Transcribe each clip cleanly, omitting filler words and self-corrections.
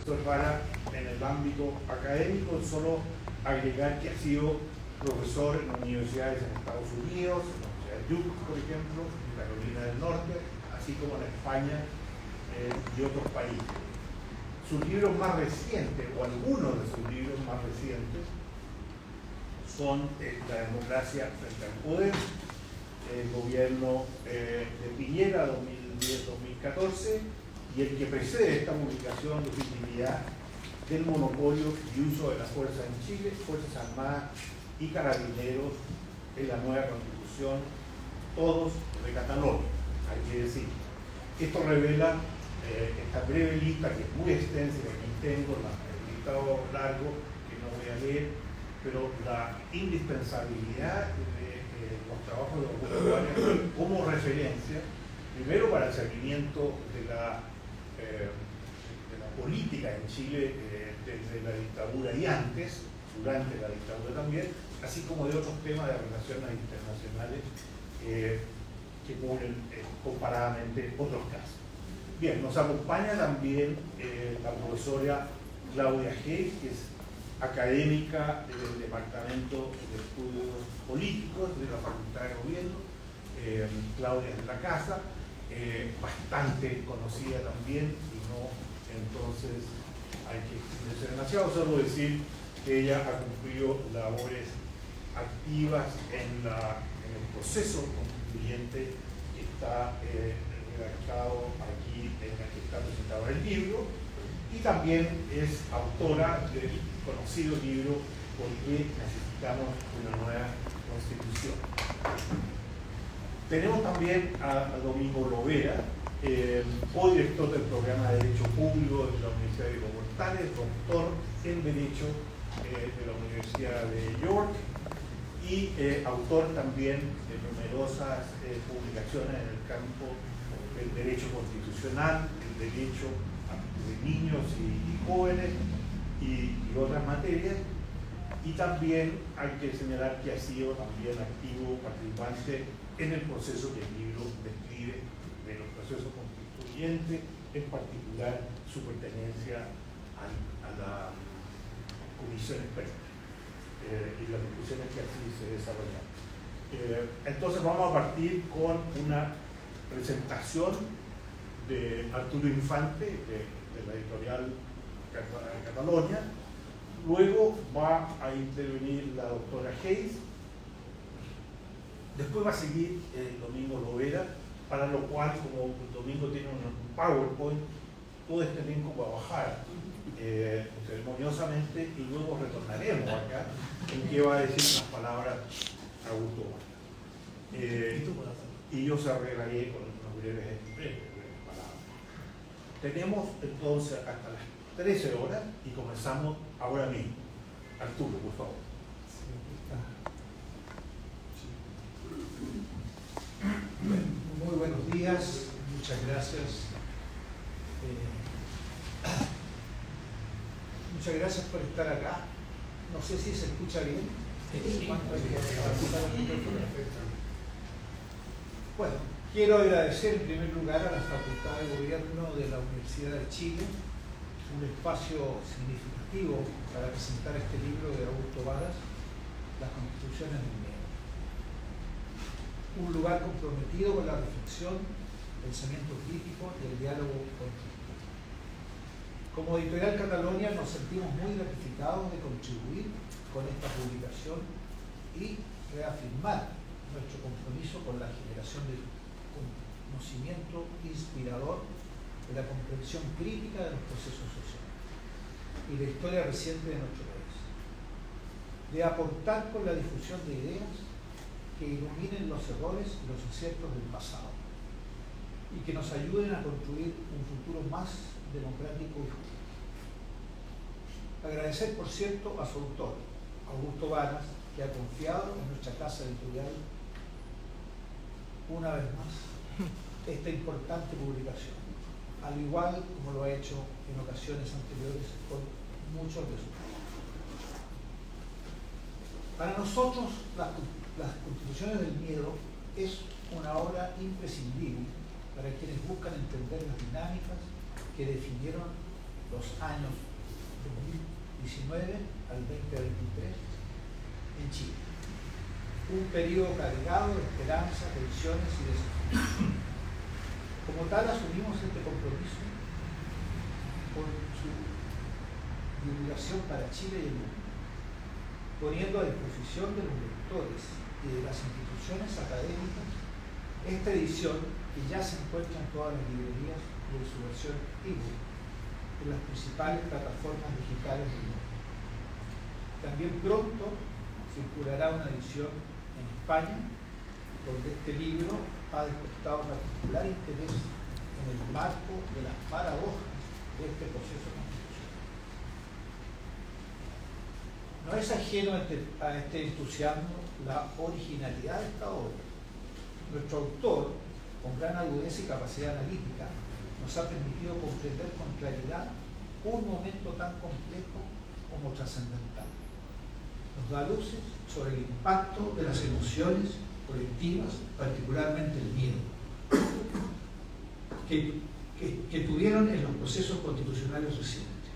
profesor Vara en el ámbito académico, solo agregar que ha sido profesor en universidades en Estados Unidos, en la Universidad de Duke, por ejemplo, en Carolina del Norte, así como en España y otros países. Sus libros más recientes, o algunos de sus libros más recientes, son La democracia frente al poder, el gobierno de Piñera 2010-2014, y el que precede esta publicación, Legitimidad del monopolio y uso de la fuerza en Chile, Fuerzas Armadas y Carabineros en la nueva Constitución, todos de Cataluña, hay que decir. Esto revela esta breve lista, que es muy extensa, que aquí tengo, el listado largo, que no voy a leer, pero la indispensabilidad de los trabajos de Augusto Varas como referencia, primero para el seguimiento de la política en Chile desde la dictadura y antes, durante la dictadura también, así como de otros temas de relaciones internacionales que cubren comparadamente otros casos. Bien, nos acompaña también la profesora Claudia Hayes, que es académica del Departamento de Estudios Políticos de la Facultad de Gobierno. Claudia es de la casa, bastante conocida también, y no entonces hay que extenderse demasiado, solo decir que ella ha cumplido labores activas en el proceso constituyente que está redactado aquí, en el que está presentado el libro, y también es autora del conocido libro ¿Por qué necesitamos una nueva Constitución? Tenemos también a Domingo Lovera, codirector del programa de Derecho Público de la Universidad de Portales, doctor en Derecho de la Universidad de York y autor también de numerosas publicaciones en el campo del derecho constitucional, el derecho de niños y jóvenes y otras materias. Y también hay que señalar que ha sido también activo participante en el proceso que el libro describe de los procesos constituyentes, en particular su pertenencia a la comisión experta y las discusiones que así se desarrollan. Entonces vamos a partir con una presentación de Arturo Infante, de la editorial Cataluña. Luego va a intervenir la doctora Hayes. Después va a seguir Domingo Lovera, para lo cual, como Domingo tiene un PowerPoint, todo este link va a bajar ceremoniosamente, y luego retornaremos acá en que va a decir las palabras Augusto Varas. Y yo cerraré con unas breves palabras. Tenemos entonces hasta las 13 horas y comenzamos ahora mismo. Arturo, por favor. Muy buenos días, muchas gracias. Muchas gracias por estar acá. No sé si se escucha bien. Bueno, quiero agradecer en primer lugar a la Facultad de Gobierno de la Universidad de Chile un espacio significativo para presentar este libro de Augusto Varas, Las Constituciones del Miedo. Un lugar comprometido con la reflexión, pensamiento crítico y el diálogo constructivo. Como Editorial Cataluña nos sentimos muy gratificados de contribuir con esta publicación y reafirmar nuestro compromiso con la generación de conocimiento inspirador de la comprensión crítica de los procesos sociales y la historia reciente de nuestro país, de aportar con la difusión de ideas que iluminen los errores y los aciertos del pasado y que nos ayuden a construir un futuro más democrático y justo. Agradecer, por cierto, a su autor, Augusto Varas, que ha confiado en nuestra casa editorial una vez más esta importante publicación, al igual como lo ha hecho en ocasiones anteriores con muchos de sus trabajos. Para nosotros, las Constituciones del Miedo es una obra imprescindible para quienes buscan entender las dinámicas que definieron los años 2019 al 2023 en Chile. Un periodo cargado de esperanzas, tensiones y desafíos. Como tal, asumimos este compromiso con su divulgación para Chile y el mundo, poniendo a disposición de los lectores y de las instituciones académicas esta edición que ya se encuentra en todas las librerías y en su versión ebook en las principales plataformas digitales del mundo. También pronto circulará una edición en España, donde este libro ha despertado particular interés en el marco de las paradojas de este proceso constitucional. No es ajeno a este entusiasmo la originalidad de esta obra. Nuestro autor, con gran agudeza y capacidad analítica, nos ha permitido comprender con claridad un momento tan complejo como trascendental. Nos da luces sobre el impacto de las emociones colectivas, particularmente el miedo, que tuvieron en los procesos constitucionales recientes.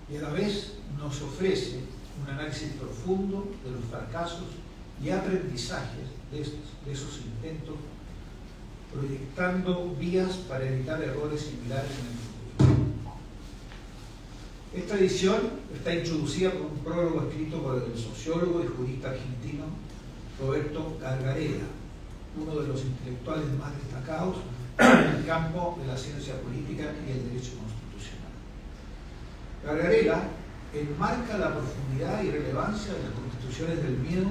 Y a la vez nos ofrece un análisis profundo de los fracasos y aprendizajes de esos intentos, proyectando vías para evitar errores similares en el futuro. Esta edición está introducida por un prólogo escrito por el sociólogo y jurista argentino Roberto Gargarella, uno de los intelectuales más destacados en el campo de la ciencia política y el derecho constitucional. Gargarella enmarca la profundidad y relevancia de las constituciones del miedo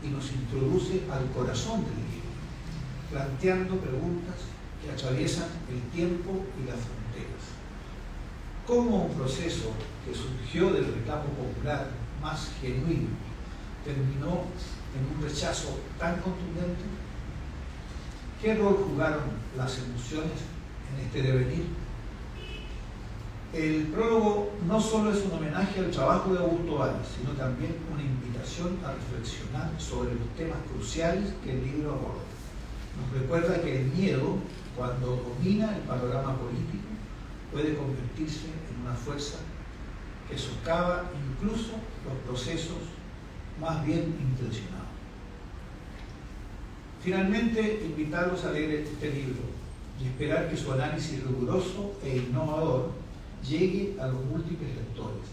y nos introduce al corazón del libro, planteando preguntas que atraviesan el tiempo y las fronteras. ¿Cómo un proceso que surgió del reclamo popular más genuino terminó en un rechazo tan contundente? ¿Qué rol jugaron las emociones en este devenir? El prólogo no solo es un homenaje al trabajo de Augusto Valls, sino también una invitación a reflexionar sobre los temas cruciales que el libro aborda. Nos recuerda que el miedo, cuando domina el panorama político, puede convertirse en una fuerza que socava incluso los procesos más bien intencionados. Finalmente, invitarlos a leer este libro y esperar que su análisis riguroso e innovador llegue a los múltiples lectores,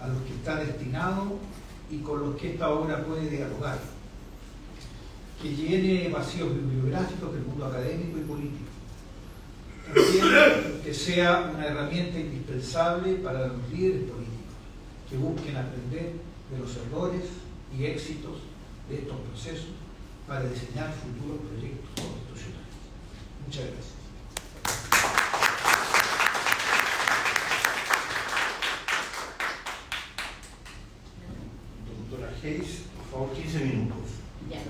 a los que está destinado y con los que esta obra puede dialogar, que llene vacíos bibliográficos del mundo académico y político, también que sea una herramienta indispensable para los líderes políticos que busquen aprender de los errores y éxitos de estos procesos para diseñar futuros proyectos constitucionales. Muchas gracias. Doctora Hayes, por favor, 15 minutos. Ya.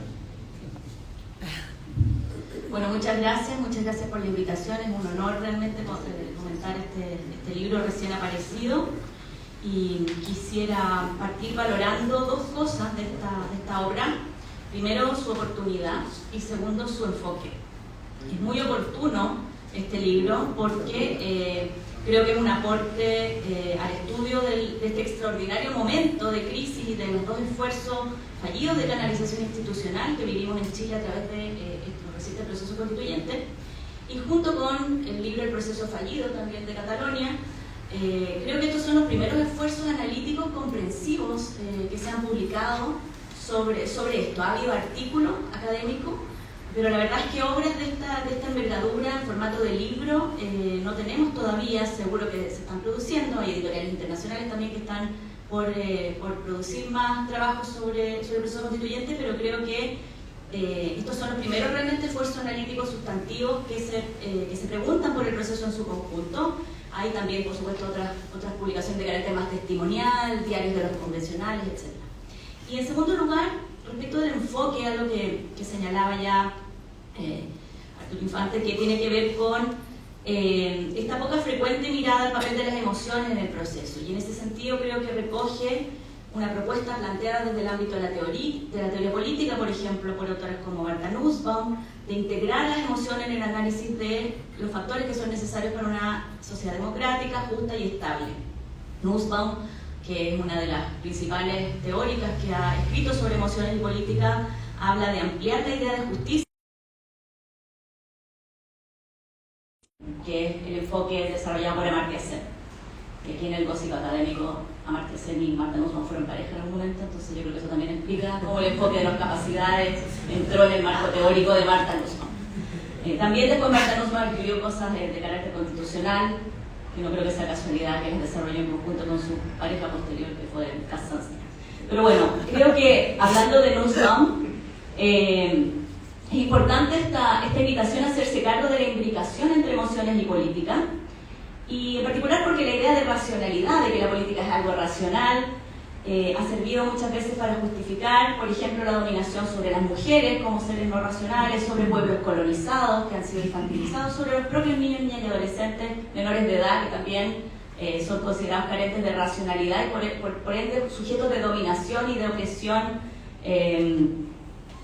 Bueno, muchas gracias por la invitación. Es un honor realmente comentar este libro recién aparecido. Y quisiera partir valorando dos cosas de esta obra. Primero, su oportunidad y segundo, su enfoque. Es muy oportuno este libro porque creo que es un aporte al estudio de este extraordinario momento de crisis y de los dos esfuerzos fallidos de canalización institucional que vivimos en Chile a través de los recientes procesos constituyentes. Y junto con el libro El proceso fallido también de Cataluña, creo que estos son los primeros esfuerzos analíticos comprensivos que se han publicado sobre esto. Ha habido artículos académicos, pero la verdad es que obras de esta envergadura en formato de libro no tenemos todavía. Seguro que se están produciendo, hay editoriales internacionales también que están por producir más trabajos sobre el proceso constituyente, pero creo que estos son los primeros realmente esfuerzos analíticos sustantivos que se preguntan por el proceso en su conjunto. Hay también, por supuesto, otras publicaciones de carácter más testimonial, diarios de los convencionales, etc. Y en segundo lugar, respecto del enfoque, algo que señalaba ya Arturo Infante, que tiene que ver con esta poca frecuente mirada al papel de las emociones en el proceso. Y en ese sentido creo que recoge una propuesta planteada desde el ámbito de la teoría política, por ejemplo, por autores como Martha Nussbaum, de integrar las emociones en el análisis de los factores que son necesarios para una sociedad democrática, justa y estable. Nussbaum, que es una de las principales teóricas que ha escrito sobre emociones y política, habla de ampliar la idea de justicia, que es el enfoque desarrollado por Amartya Sen, que aquí en el gossip académico Amartya Sen y Martha Nussbaum fueron pareja en algún momento, entonces yo creo que eso también explica cómo el enfoque de las capacidades entró en el marco teórico de Martha Nussbaum. También después Martha Nussbaum escribió cosas de carácter constitucional, que no creo que sea casualidad que las desarrolló en conjunto con su pareja posterior, que fue Cass Sunstein. Pero bueno, creo que hablando de Nussbaum, es importante esta invitación a hacerse cargo de la imbricación entre emociones y política, y en particular porque la idea de racionalidad, de que la política es algo racional, ha servido muchas veces para justificar, por ejemplo, la dominación sobre las mujeres como seres no racionales, sobre pueblos colonizados que han sido infantilizados, sobre los propios niños, niñas y adolescentes menores de edad que también son considerados carentes de racionalidad y por ende sujetos de dominación y de opresión.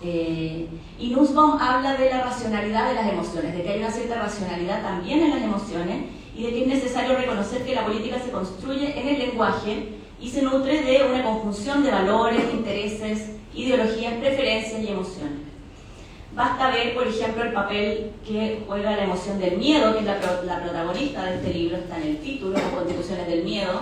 Y Nussbaum habla de la racionalidad de las emociones, de que hay una cierta racionalidad también en las emociones y de que es necesario reconocer que la política se construye en el lenguaje y se nutre de una conjunción de valores, intereses, ideologías, preferencias y emociones. Basta ver, por ejemplo, el papel que juega la emoción del miedo, que es la protagonista de este libro, está en el título, Las Constituciones del Miedo.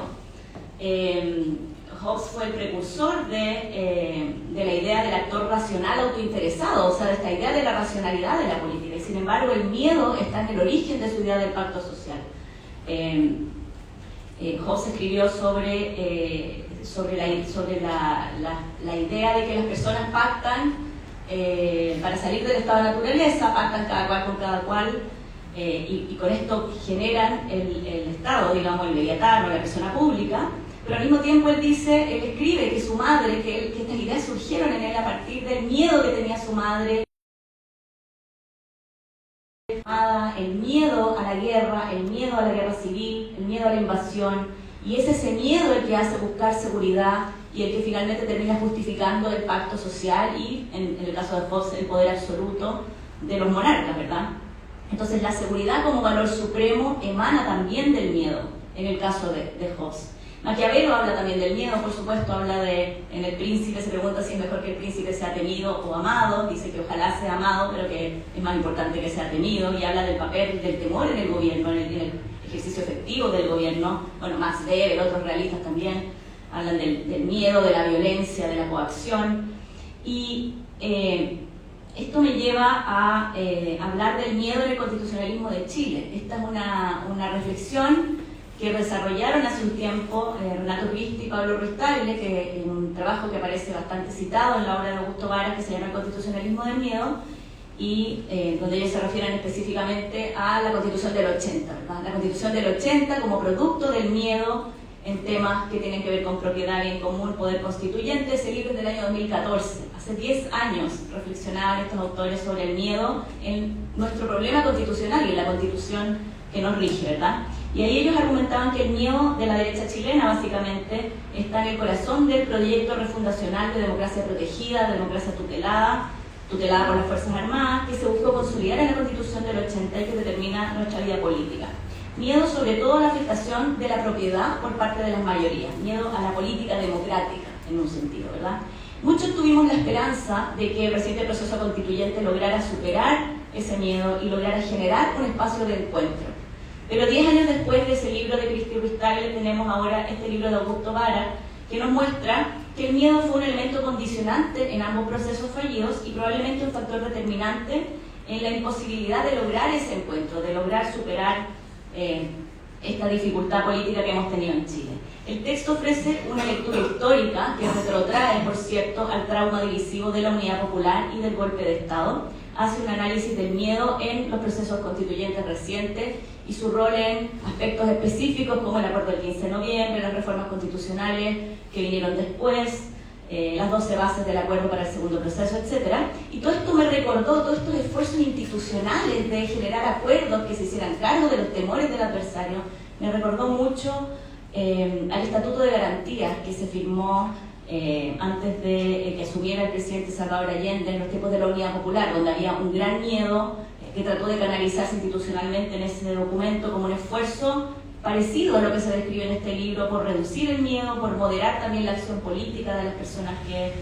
Hobbes fue el precursor de la idea del actor racional autointeresado, o sea, de esta idea de la racionalidad de la política, y sin embargo el miedo está en el origen de su idea del pacto social. Hobbes escribió sobre la idea de que las personas pactan para salir del estado de la naturaleza, pactan cada cual con cada cual, y con esto generan el Estado, digamos, el leviatán o la persona pública, pero al mismo tiempo él escribe que su madre, que estas ideas surgieron en él a partir del miedo que tenía su madre, el miedo a la guerra civil, el miedo a la invasión, y es ese miedo el que hace buscar seguridad y el que finalmente termina justificando el pacto social y, en el caso de Hobbes, el poder absoluto de los monarcas, ¿verdad? Entonces la seguridad como valor supremo emana también del miedo, en el caso de Hobbes. Maquiavelo habla también del miedo, por supuesto, habla en El Príncipe, se pregunta si es mejor que el príncipe sea temido o amado, dice que ojalá sea amado, pero que es más importante que sea temido, y habla del papel del temor en el gobierno, en el ejercicio efectivo del gobierno. Bueno, Max Weber, otros realistas también hablan del miedo, de la violencia, de la coacción, y esto me lleva a hablar del miedo en el constitucionalismo de Chile. Esta es una reflexión que desarrollaron hace un tiempo Renato Cristi y Pablo Ruiz-Tagle, que en un trabajo que aparece bastante citado en la obra de Augusto Varas, que se llama El constitucionalismo del miedo, y donde ellos se refieren específicamente a la Constitución del 80, ¿verdad? La Constitución del 80 como producto del miedo en temas que tienen que ver con propiedad, bien común, poder constituyente. Ese libro es del año 2014. Hace 10 años reflexionaban estos autores sobre el miedo en nuestro problema constitucional y en la Constitución que nos rige, ¿verdad? Y ahí ellos argumentaban que el miedo de la derecha chilena básicamente está en el corazón del proyecto refundacional de democracia protegida, de democracia tutelada por las Fuerzas Armadas, que se buscó consolidar en la Constitución del 80 y que determina nuestra vida política. Miedo sobre todo a la afectación de la propiedad por parte de las mayorías, miedo a la política democrática en un sentido, ¿verdad? Muchos tuvimos la esperanza de que el reciente proceso constituyente lograra superar ese miedo y lograra generar un espacio de encuentro. Pero 10 años después de ese libro de Cristi Ruiz-Tagle tenemos ahora este libro de Augusto Varas, que nos muestra que el miedo fue un elemento condicionante en ambos procesos fallidos y probablemente un factor determinante en la imposibilidad de lograr ese encuentro, de lograr superar esta dificultad política que hemos tenido en Chile. El texto ofrece una lectura histórica que retrotrae, por cierto, al trauma divisivo de la Unidad Popular y del golpe de Estado. Hace un análisis del miedo en los procesos constituyentes recientes y su rol en aspectos específicos como el acuerdo del 15 de noviembre, las reformas constitucionales que vinieron después, las 12 bases del acuerdo para el segundo proceso, etc. Y todo esto me recordó todos estos esfuerzos institucionales de generar acuerdos que se hicieran cargo de los temores del adversario. Me recordó mucho al Estatuto de Garantías que se firmó antes de que asumiera el presidente Salvador Allende, en los tiempos de la Unidad Popular, donde había un gran miedo que trató de canalizarse institucionalmente en ese documento como un esfuerzo parecido a lo que se describe en este libro por reducir el miedo, por moderar también la acción política de las personas que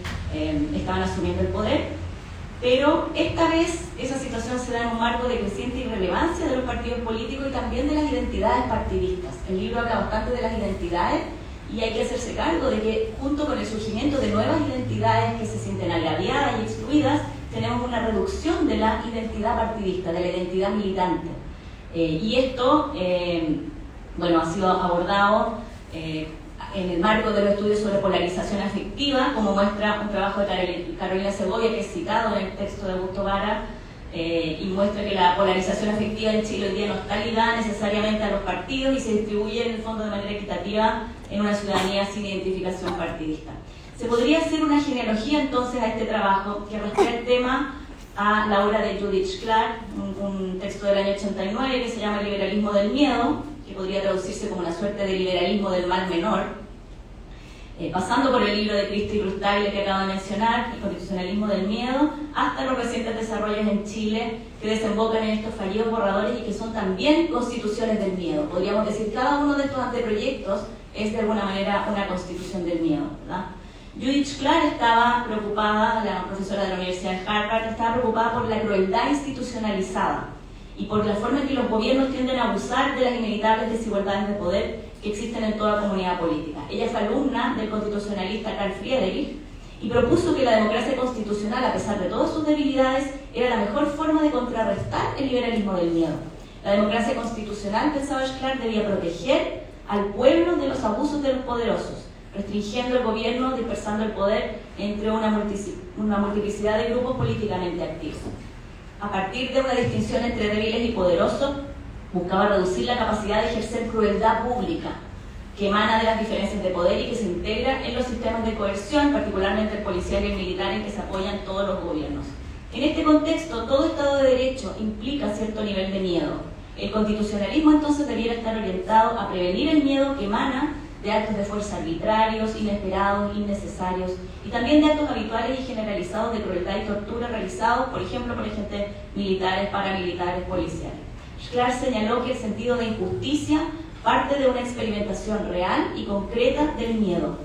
estaban asumiendo el poder. Pero esta vez esa situación se da en un marco de creciente irrelevancia de los partidos políticos y también de las identidades partidistas. El libro habla bastante de las identidades y hay que hacerse cargo de que junto con el surgimiento de nuevas identidades que se sienten agraviadas y excluidas, tenemos una reducción de la identidad partidista, de la identidad militante. Y esto, bueno, ha sido abordado en el marco de los estudios sobre polarización afectiva, como muestra un trabajo de Carolina Segovia, que es citado en el texto de Augusto Varas, y muestra que la polarización afectiva en Chile hoy día no está ligada necesariamente a los partidos y se distribuye en el fondo de manera equitativa en una ciudadanía sin identificación partidista. Se podría hacer una genealogía entonces a este trabajo que rastrea el tema a la obra de Judith Shklar, un texto del año 89 que se llama El liberalismo del miedo, que podría traducirse como una suerte de liberalismo del mal menor, pasando por el libro de Cristi Rustaile que acabo de mencionar, El constitucionalismo del miedo, hasta los recientes desarrollos en Chile que desembocan en estos fallidos borradores y que son también constituciones del miedo. Podríamos decir que cada uno de estos anteproyectos es de alguna manera una constitución del miedo, ¿verdad? Judith Shklar estaba preocupada, la profesora de la Universidad de Harvard, estaba preocupada por la crueldad institucionalizada y por la forma en que los gobiernos tienden a abusar de las inevitables desigualdades de poder que existen en toda comunidad política. Ella fue alumna del constitucionalista Carl Friedrich y propuso que la democracia constitucional, a pesar de todas sus debilidades, era la mejor forma de contrarrestar el liberalismo del miedo. La democracia constitucional, pensaba Shklar, debía proteger al pueblo de los abusos de los poderosos, restringiendo el gobierno, dispersando el poder entre una multiplicidad de grupos políticamente activos. A partir de una distinción entre débiles y poderosos, buscaba reducir la capacidad de ejercer crueldad pública que emana de las diferencias de poder y que se integra en los sistemas de coerción, particularmente el policial y el militar, en que se apoyan todos los gobiernos. En este contexto, todo Estado de Derecho implica cierto nivel de miedo. El constitucionalismo entonces debiera estar orientado a prevenir el miedo que emana de actos de fuerza arbitrarios, inesperados, innecesarios, y también de actos habituales y generalizados de crueldad y tortura realizados, por ejemplo, por agentes militares, paramilitares, policiales. Shklar señaló que el sentido de injusticia parte de una experimentación real y concreta del miedo.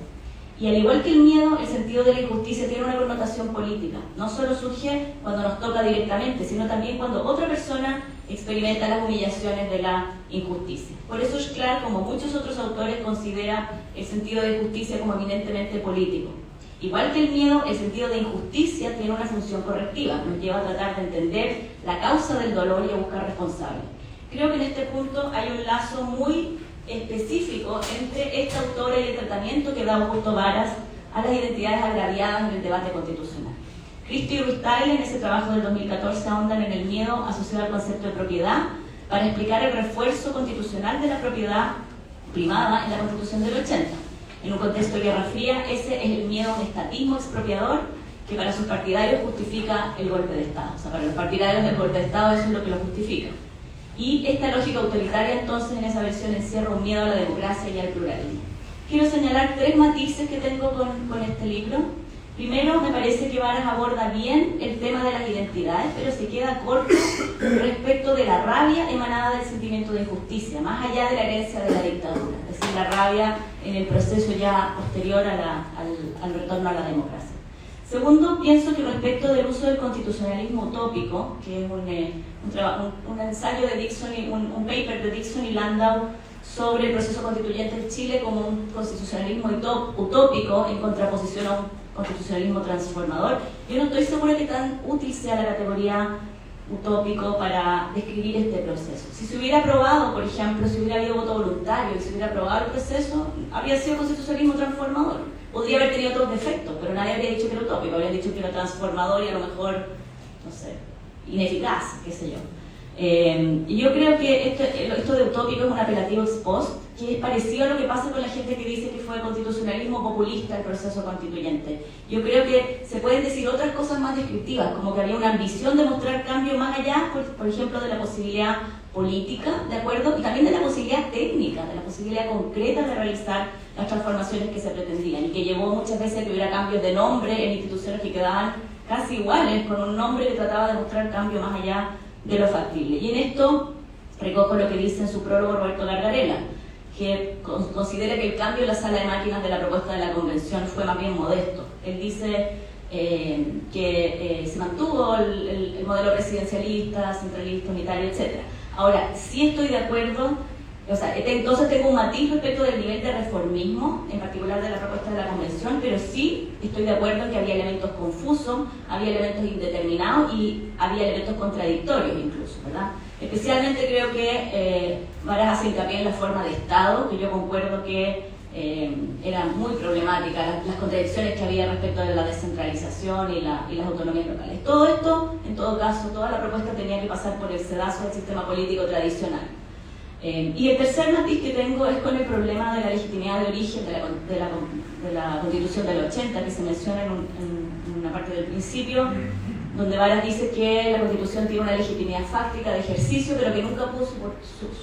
Y al igual que el miedo, el sentido de la injusticia tiene una connotación política. No solo surge cuando nos toca directamente, sino también cuando otra persona experimenta las humillaciones de la injusticia. Por eso Shklar, como muchos otros autores, considera el sentido de justicia como eminentemente político. Igual que el miedo, el sentido de injusticia tiene una función correctiva, nos lleva a tratar de entender la causa del dolor y a buscar responsables. Creo que en este punto hay un lazo muy específico entre esta autora y el tratamiento que da Augusto Varas a las identidades agraviadas en el debate constitucional. Cristi Rustaile, en ese trabajo del 2014, ahondan en el miedo asociado al concepto de propiedad para explicar el refuerzo constitucional de la propiedad privada en la Constitución del 80. En un contexto de Guerra Fría, ese es el miedo a un estatismo expropiador que para sus partidarios justifica el golpe de Estado. O sea, para los partidarios del golpe de Estado eso es lo que lo justifica. Y esta lógica autoritaria entonces en esa versión encierra un miedo a la democracia y al pluralismo. Quiero señalar tres matices que tengo con este libro. Primero, me parece que Varas aborda bien el tema de las identidades, pero se queda corto respecto de la rabia emanada del sentimiento de injusticia, más allá de la herencia de la dictadura, es decir, la rabia en el proceso ya posterior al retorno a la democracia. Segundo, pienso que respecto del uso del constitucionalismo utópico, que es un ensayo de Dixon, un paper de Dixon y Landau sobre el proceso constituyente en Chile como un constitucionalismo utópico en contraposición a un constitucionalismo transformador, yo no estoy segura que tan útil sea la categoría utópico para describir este proceso. Si se hubiera aprobado, por ejemplo, si hubiera habido voto voluntario y se hubiera aprobado el proceso, habría sido constitucionalismo transformador. Podría haber tenido otros defectos, pero nadie habría dicho que era utópico, habrían dicho que era transformador y a lo mejor, no sé, ineficaz, qué sé yo. Y yo creo que esto de utópico es un apelativo ex post, que es parecido a lo que pasa con la gente que dice que fue constitucionalismo populista el proceso constituyente. Yo creo que se pueden decir otras cosas más descriptivas, como que había una ambición de mostrar cambio más allá, por ejemplo, de la posibilidad política, ¿de acuerdo? Y también de la posibilidad técnica, de la posibilidad concreta de realizar las transformaciones que se pretendían, y que llevó muchas veces a que hubiera cambios de nombre en instituciones que quedaban casi iguales, con un nombre que trataba de mostrar cambio más allá de lo factible. Y en esto recojo lo que dice en su prólogo Roberto Gargarella, que considera que el cambio en la sala de máquinas de la propuesta de la convención fue más bien modesto. Él dice que se mantuvo el modelo presidencialista, centralista, unitario, etc. Ahora, sí estoy de acuerdo, o sea, entonces tengo un matiz respecto del nivel de reformismo, en particular de la propuesta de la convención, pero sí estoy de acuerdo en que había elementos confusos, había elementos indeterminados y había elementos contradictorios incluso, ¿verdad? Especialmente creo que Varas hace hincapié en la forma de Estado, que yo concuerdo que era muy problemática, las contradicciones que había respecto de la descentralización y las autonomías locales. Todo esto, en todo caso, toda la propuesta tenía que pasar por el sedazo del sistema político tradicional. Y el tercer matiz que tengo es con el problema de la legitimidad de origen de la Constitución del 80, que se menciona en una parte del principio, donde Varas dice que la Constitución tiene una legitimidad fáctica de ejercicio, pero que nunca pudo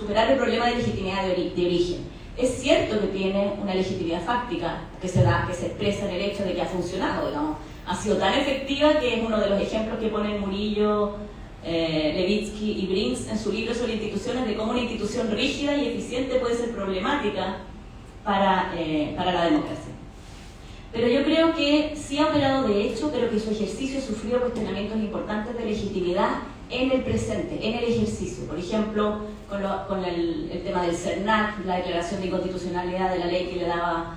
superar el problema de legitimidad de origen. Es cierto que tiene una legitimidad fáctica que se expresa en el hecho de que ha funcionado, digamos. Ha sido tan efectiva que es uno de los ejemplos que ponen Murillo, Levitsky y Brinks en su libro sobre instituciones, de cómo una institución rígida y eficiente puede ser problemática para la democracia. Pero yo creo que sí ha operado de hecho, pero que su ejercicio sufrió cuestionamientos importantes de legitimidad en el presente, en el ejercicio. Por ejemplo, con el tema del CERNAC, la declaración de inconstitucionalidad de la ley que le daba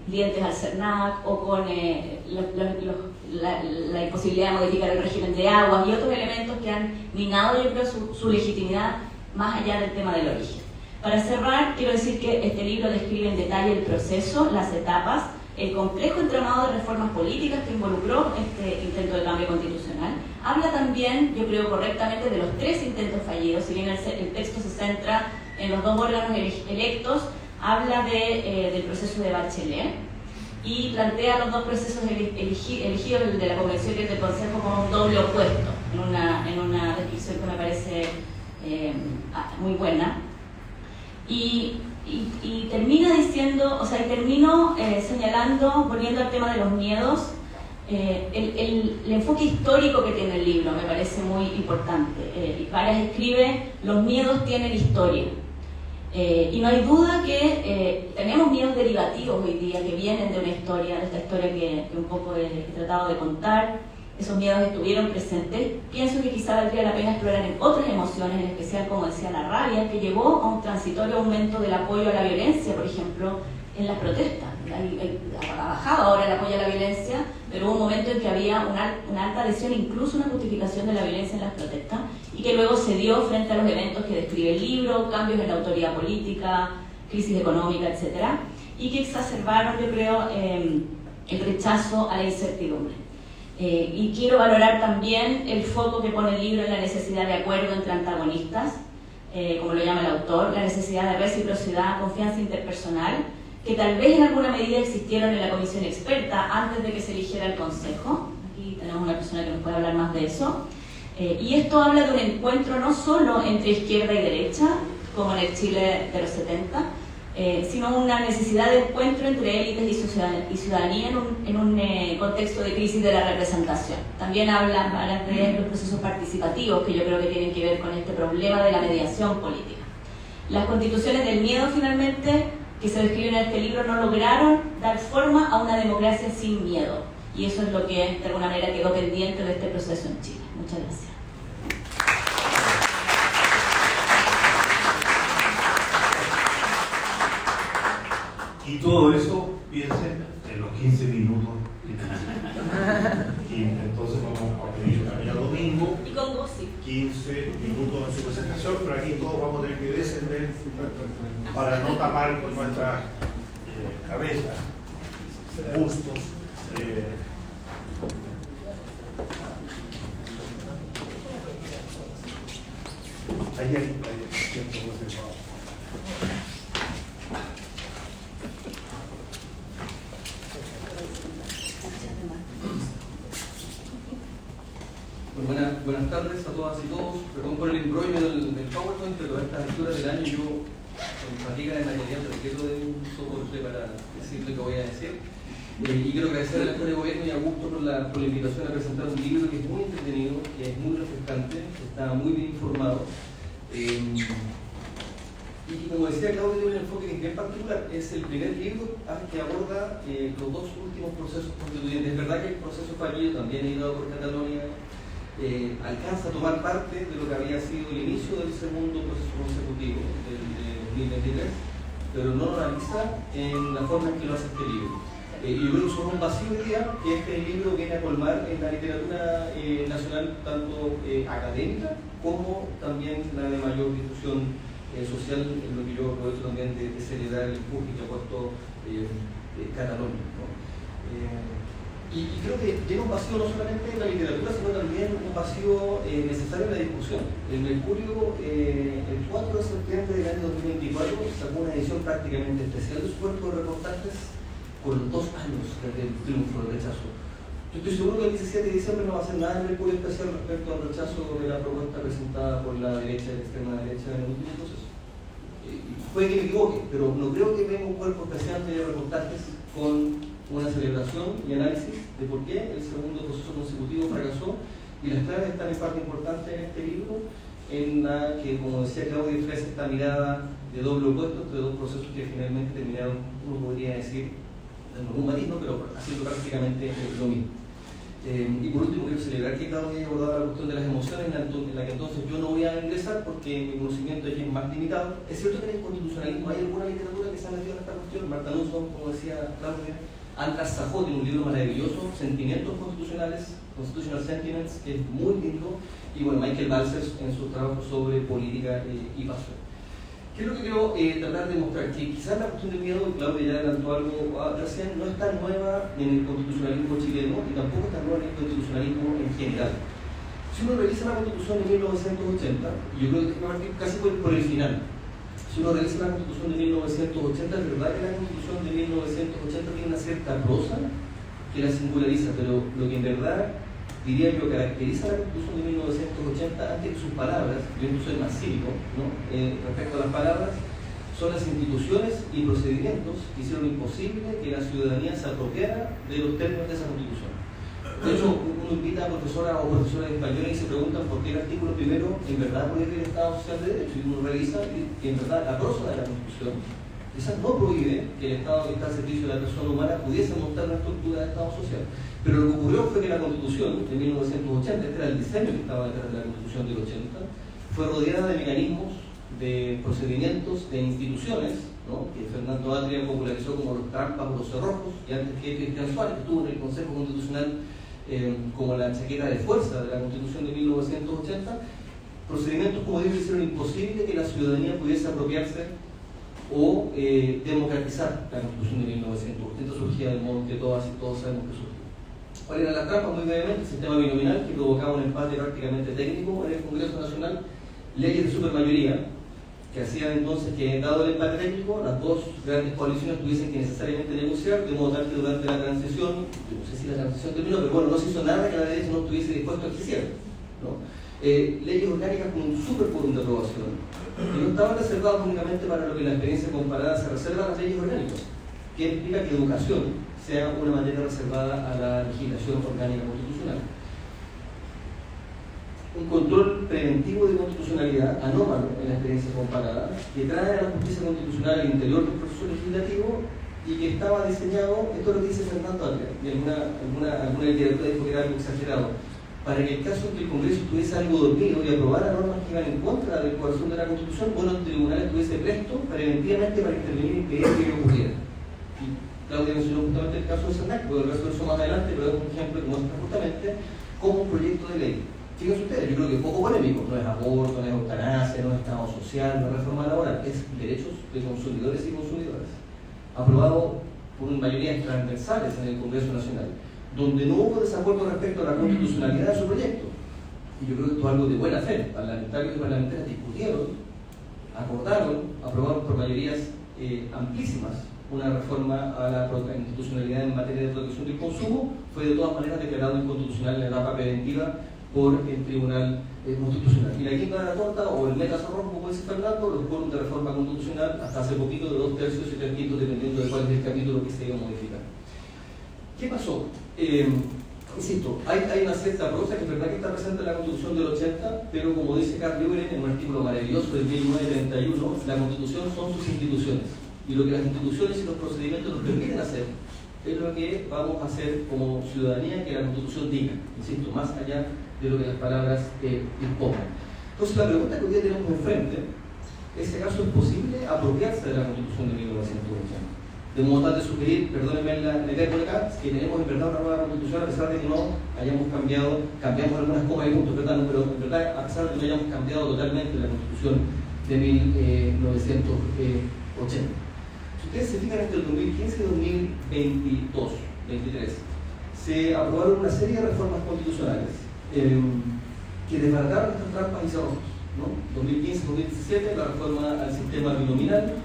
dientes al CERNAC, o con la imposibilidad de modificar el régimen de aguas y otros elementos que han minado, yo creo, su legitimidad más allá del tema del origen. Para cerrar, quiero decir que este libro describe en detalle el proceso, las etapas, el complejo entramado de reformas políticas que involucró este intento de cambio constitucional. Habla también, yo creo correctamente, de los 3 intentos fallidos. Si bien el texto se centra en los 2 órganos electos, habla del proceso de Bachelet y plantea los 2 procesos elegidos, el de la Convención y el del Consejo, como un doble opuesto, en una descripción que me parece muy buena. Y termina diciendo, o sea, termino señalando, volviendo al tema de los miedos, el enfoque histórico que tiene el libro me parece muy importante. Varas escribe, los miedos tienen historia. Y no hay duda que tenemos miedos derivativos hoy día que vienen de una historia, de esta historia que un poco he tratado de contar. Esos miedos estuvieron presentes. Pienso que quizá valdría la pena explorar en otras emociones, en especial, como decía, la rabia, que llevó a un transitorio aumento del apoyo a la violencia, por ejemplo, en las protestas. Ha bajado ahora el apoyo a la violencia, pero hubo un momento en que había una alta adhesión, incluso una justificación de la violencia en las protestas, y que luego se dio frente a los eventos que describe el libro, cambios en la autoridad política, crisis económica, etc., y que exacerbaron, yo creo, el rechazo a la incertidumbre. Y quiero valorar también el foco que pone el libro en la necesidad de acuerdo entre antagonistas, como lo llama el autor, la necesidad de reciprocidad, confianza interpersonal, que tal vez en alguna medida existieron en la comisión experta antes de que se eligiera el Consejo. Aquí tenemos una persona que nos puede hablar más de eso. Y esto habla de un encuentro no solo entre izquierda y derecha, como en el Chile de los 70, sino una necesidad de encuentro entre élites y ciudadanía en un contexto de crisis de la representación. También habla de los procesos participativos, que yo creo que tienen que ver con este problema de la mediación política. Las constituciones del miedo, finalmente, que se describen en este libro, no lograron dar forma a una democracia sin miedo. Y eso es lo que, de alguna manera, quedó pendiente de este proceso en Chile. Muchas gracias. Y todo eso, piensen, en los 15 minutos. Y entonces vamos a pedir también a Domingo. Y con gossip. 15 minutos en su presentación, pero aquí todos vamos a tener que descender para no tapar con nuestra cabeza, bustos. Ayer. Buenas tardes a todas y todos. Perdón por el embrollo del PowerPoint, pero a estas alturas del año yo, con fatiga de material, requiero de un soporte para decir lo que voy a decir. Y quiero agradecer a la Escuela de Gobierno y a Augusto por la invitación a presentar un libro que es muy entretenido, que es muy refrescante, que está muy bien informado. Y como decía Claudio, tiene un enfoque que en particular es el primer libro que aborda los dos últimos procesos constituyentes. Es verdad que el proceso fallido, también ayudado por Cataluña, alcanza a tomar parte de lo que había sido el inicio del segundo proceso consecutivo del 2023, pero no lo analiza en la forma en que lo hace este libro. Y yo creo que somos un vacío hoy día que este libro viene a colmar en la literatura nacional, tanto académica como también la de mayor difusión social, en lo que yo aprovecho también de celebrar el empuje que ha puesto Cataluña, ¿no? Y creo que llega un vacío no solamente en la literatura, sino también un vacío necesario en la discusión. El Mercurio, el 4 de septiembre del año 2024, sacó una edición prácticamente especial de su cuerpo de reportajes con los 2 años desde el triunfo del rechazo. Yo estoy seguro que el 17 de diciembre no va a hacer nada en el Mercurio especial respecto al rechazo de la propuesta presentada por la derecha y la extrema derecha en el último proceso. Puede que me equivoque, pero no creo que venga un cuerpo especial de reportajes con una celebración y análisis de por qué el segundo proceso consecutivo fracasó, y las claves están en parte importante en este libro, en la que, como decía Claudio, ofrece esta mirada de doble opuesto entre dos procesos que finalmente terminaron, uno podría decir, en un matiz, ¿no?, pero haciendo prácticamente lo mismo. Y por último, quiero celebrar que Claudio haya abordado la cuestión de las emociones, en la que entonces yo no voy a ingresar porque mi conocimiento allí es más limitado. Es cierto que en el constitucionalismo hay alguna literatura que se ha metido en esta cuestión. Marta Nunson, como decía Claudia, András Sajó tiene un libro maravilloso, Sentimientos Constitucionales, Constitutional Sentiments, que es muy lindo, y bueno, Michael Balzer en sus trabajos sobre política y pasión. ¿Qué es lo que quiero tratar de mostrar? Que quizás la cuestión del miedo, y Claudia ya adelantó algo recién, no es tan nueva en el constitucionalismo chileno y tampoco es tan nueva en el constitucionalismo en general. Si uno revisa la Constitución de 1980, y yo creo que tengo que partir casi por el final, si uno revisa la Constitución de 1980, es verdad que la Constitución de 1980 tiene una cierta prosa que la singulariza, pero lo que en verdad diría yo caracteriza la Constitución de 1980, antes que sus palabras, yo no soy más cívico, ¿no?, respecto a las palabras, son las instituciones y procedimientos que hicieron imposible que la ciudadanía se apropiara de los términos de esa Constitución. De hecho, uno invita a profesoras o profesores españoles y se preguntan por qué el artículo primero en verdad prohíbe el Estado Social de Derecho, y uno revisa que en verdad la prosa de la Constitución quizás no prohíbe que el Estado que está al servicio de la persona humana pudiese montar una estructura de Estado social. Pero lo que ocurrió fue que la Constitución de 1980, este era el diseño que estaba detrás de la Constitución del 80, fue rodeada de mecanismos, de procedimientos, de instituciones, ¿no?, que Fernando Atria popularizó como los trampas o los cerrojos, y antes que Cristian Suárez, que estuvo en el Consejo Constitucional como la chaqueta de fuerza de la Constitución de 1980, procedimientos, como digo, hicieron imposible que la ciudadanía pudiese apropiarse o democratizar la Constitución de 1980. Surgía del modo que todas y todos sabemos que surgió. ¿Cuáles eran las trampas? Muy brevemente: el sistema binominal, que provocaba un empate prácticamente técnico en el Congreso Nacional; leyes de supermayoría, que hacían entonces que, dado el empate técnico, las dos grandes coaliciones tuviesen que necesariamente negociar, de modo tal que durante la transición, no sé si la transición terminó, pero bueno, no se hizo nada que la derecha no estuviese dispuesto a que hiciera, ¿no? Leyes orgánicas con un super quórum de aprobación, que no estaban reservadas únicamente para lo que la experiencia comparada se reserva a las leyes orgánicas, que implica que educación sea una materia reservada a la legislación orgánica constitucional. Un control preventivo de constitucionalidad anómalo en la experiencia comparada, que trae a la justicia constitucional al interior del proceso legislativo y que estaba diseñado, esto es lo que dice Fernando Atria, y alguna literatura dijo que era algo exagerado, para que en el caso en que el Congreso estuviese algo dormido y aprobara normas que iban en contra de la coerción de la Constitución, bueno, el tribunal estuviese presto preventivamente para intervenir y impedir que ello ocurriera. Y Claudia mencionó justamente el caso de Cernac, puedo resolver eso más adelante, pero es un ejemplo que muestra justamente como un proyecto de ley. Fíjense ustedes, yo creo que es poco polémico, no es aborto, no es eutanasia, no es Estado social, no es reforma laboral, es derechos de consumidores y consumidoras, aprobado por mayorías transversales en el Congreso Nacional, donde no hubo desacuerdo respecto a la constitucionalidad de su proyecto. y yo creo que esto es algo de buena fe, parlamentarios y parlamentarias discutieron, acordaron, aprobaron por mayorías amplísimas una reforma a la institucionalidad en materia de protección del consumo. Fue de todas maneras declarado inconstitucional en la etapa preventiva por el Tribunal Constitucional. Y la guinda de la torta, o el metazorrón, como dice Fernando, los quórum de reforma constitucional hasta hace poquito de 2/3 y 3/5, dependiendo de cuál es el capítulo que se iba a modificar. ¿Qué pasó? Insisto, hay una cierta prosa que es verdad que está presente en la Constitución del 80, pero como dice Carl Juren en un artículo maravilloso del 1931, la Constitución son sus instituciones. Y lo que las instituciones y los procedimientos nos permiten hacer es lo que vamos a hacer como ciudadanía que la Constitución diga, insisto, más allá de lo que las palabras dispongan. Entonces la pregunta que hoy día tenemos enfrente es si acaso es posible apropiarse de la Constitución de 1980. De modo tal de sugerir, perdónenme la idea por acá, que tenemos en verdad una nueva Constitución, a pesar de que no hayamos cambiamos algunas comas y puntos, ¿verdad? Pero en verdad, a pesar de que no hayamos cambiado totalmente la Constitución de 1980. Si ustedes se fijan, entre el 2015 y 2023 se aprobaron una serie de reformas constitucionales que desbarataron estas trampas y cerrojos, ¿no? 2015-2017, la reforma al sistema binominal,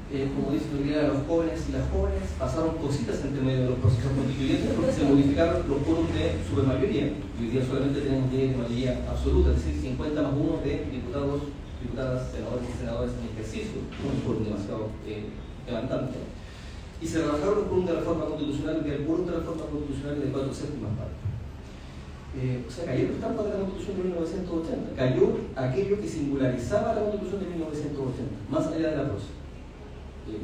como dice la idea de los jóvenes y las jóvenes, pasaron cositas entre medio de los procesos constituyentes porque se modificaron los quórums de supermayoría, y hoy día solamente tenemos 10 de mayoría absoluta, es decir, 50 más 1 de diputados, diputadas, senadores y senadores en ejercicio, un quórum demasiado demandante. Y se rebajaron los quórums de reforma constitucional, que el quórum de reforma constitucional es de 4/7 partes. O sea, cayeron las trampas de la Constitución de 1980, cayó aquello que singularizaba la Constitución de 1980, más allá de la prosa.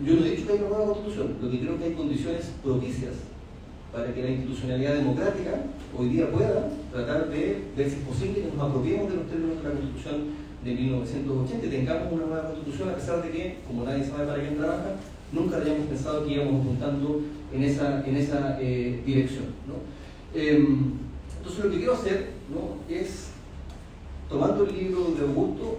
Yo no he dicho que hay una nueva Constitución, lo que creo que hay condiciones propicias para que la institucionalidad democrática hoy día pueda tratar de ver si es posible que nos apropiemos de los términos de la Constitución de 1980 y tengamos una nueva Constitución, a pesar de que, como nadie sabe para quién trabaja, nunca habíamos pensado que íbamos apuntando en esa dirección, ¿no? Entonces lo que quiero hacer, ¿no?, es, tomando el libro de Augusto,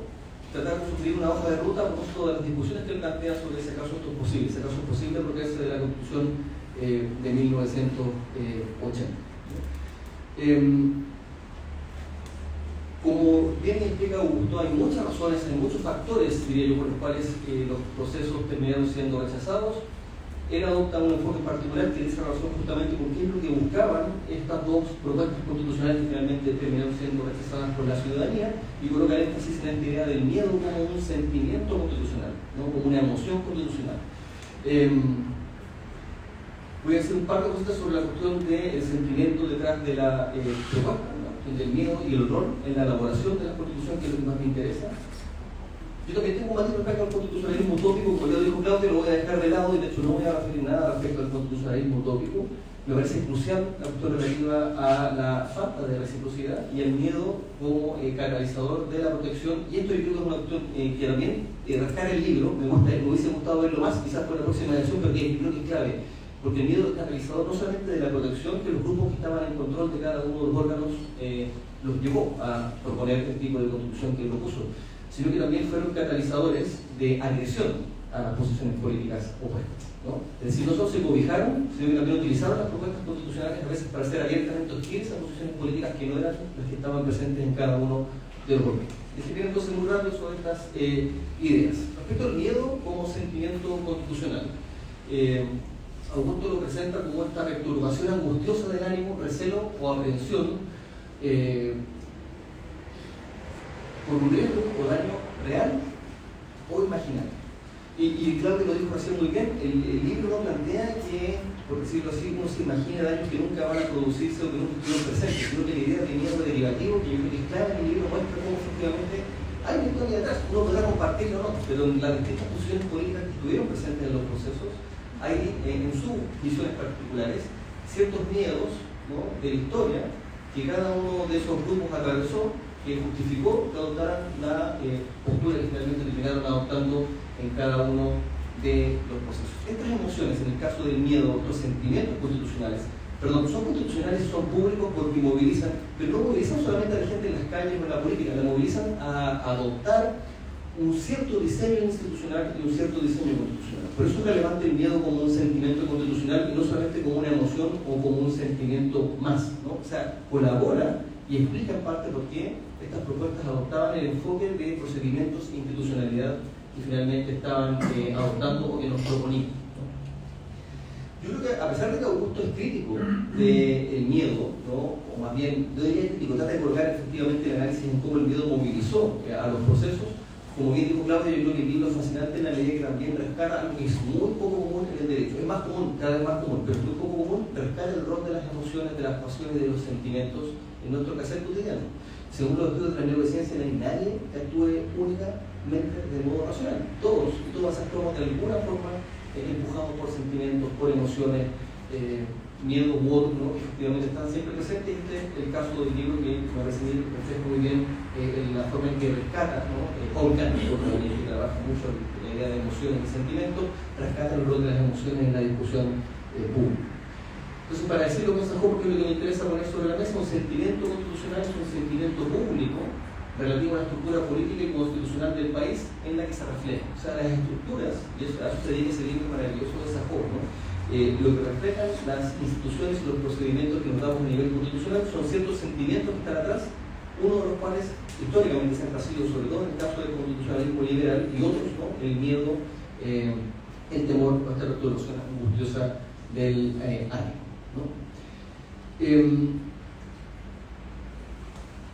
tratar de sugerir una hoja de ruta a propósito de las discusiones que él plantea sobre si acaso esto es posible, si acaso es posible apropiarse de la Constitución de 1980. Como bien explica Augusto, hay muchas razones, hay muchos factores, diría yo, por los cuales los procesos terminaron siendo rechazados. Él adopta un enfoque particular que dice relación justamente con qué es lo que buscaban estas dos propuestas constitucionales que finalmente terminaron siendo rechazadas por la ciudadanía, y coloca énfasis en esta idea del miedo como un sentimiento constitucional, ¿no?, como una emoción constitucional. Voy a hacer un par de cosas sobre la cuestión del sentimiento detrás de la propuesta, ¿no?, del miedo y el horror en la elaboración de la Constitución, que es lo que más me interesa. Yo también tengo un matiz respecto al constitucionalismo utópico, como ya dijo Claudio, lo voy a dejar de lado y de hecho no voy a referir nada respecto al constitucionalismo utópico. Me parece crucial la cuestión relativa a la falta de reciprocidad y el miedo como catalizador de la protección, y esto yo creo que es una cuestión que también rascar el libro, me hubiese gustado verlo más, quizás por la próxima elección, pero que creo que es clave, porque el miedo es catalizador no solamente de la protección, que los grupos que estaban en control de cada uno de los órganos los llevó a proponer el tipo de constitución que propuso, sino que también fueron catalizadores de agresión a las posiciones políticas opuestas, ¿no? Es decir, no solo se cobijaron, sino que también utilizaron las propuestas constitucionales a veces para ser abiertamente hostiles a posiciones políticas que no eran las que estaban presentes en cada uno de los gobiernos. Escribir entonces muy rápido sobre estas ideas. Respecto al miedo como sentimiento constitucional, Augusto lo presenta como esta perturbación angustiosa del ánimo, recelo o aprehensión por un riesgo o daño real o imaginario. Y Claudio lo dijo recién muy bien, el libro no plantea que, por decirlo así, uno se imagine daños que nunca van a producirse o que nunca estuvieron presentes, sino que la idea de miedo derivativo, que yo creo que es clara en el libro, muestra cómo efectivamente hay una historia detrás, uno podrá compartirlo o no, pero en las distintas posiciones políticas que estuvieron presentes en los procesos, hay en sus visiones particulares ciertos miedos, ¿no?, de la historia que cada uno de esos grupos atravesó, que justificó que adoptaran la postura que finalmente terminaron adoptando en cada uno de los procesos. Estas emociones, en el caso del miedo, los sentimientos constitucionales, son constitucionales y son públicos porque movilizan, pero no movilizan solamente a la gente en las calles o en la política, la movilizan a adoptar un cierto diseño institucional y un cierto diseño constitucional. Por eso es relevante el miedo como un sentimiento constitucional y no solamente como una emoción o como un sentimiento más, ¿no? O sea, colabora y explica en parte por qué estas propuestas adoptaban el enfoque de procedimientos e institucionalidad que finalmente estaban adoptando o que nos proponían. Yo creo que a pesar de que Augusto es crítico del miedo, ¿no? O más bien, yo diría crítico, trata de colocar efectivamente el análisis en cómo el miedo movilizó a los procesos. Como bien dijo Claudio, yo creo que el libro es fascinante en la medida que también rescata algo que es muy poco común en el derecho. Es más común, cada vez más común, pero es muy poco común, rescata el rol de las emociones, de las pasiones, de los sentimientos en nuestro quehacer cotidiano. Según los estudios de la neurociencia, no hay nadie que actúe únicamente de modo racional. Todos y todas actuamos de alguna forma empujados por sentimientos, por emociones, miedo u otro, ¿no? Efectivamente están siempre presentes. Este es el caso del libro que me parece que refleja muy bien la forma en que rescata, ¿no? Olcan, que trabaja mucho la idea de emociones y sentimientos, rescata el rol de las emociones en la discusión pública. Entonces, para decirlo con Sajó, porque lo que me interesa poner sobre la mesa, un sentimiento constitucional es un sentimiento público relativo a la estructura política y constitucional del país en la que se refleja. O sea, las estructuras, y eso se dedica ese libro maravilloso de Sajó, ¿no? Lo que reflejan las instituciones y los procedimientos que nos damos a nivel constitucional son ciertos sentimientos que están atrás, uno de los cuales históricamente se han traído, sobre todo en el caso del constitucionalismo liberal, y otros, ¿no? El miedo, el temor o esta reproducción angustiosa del ánimo, ¿no?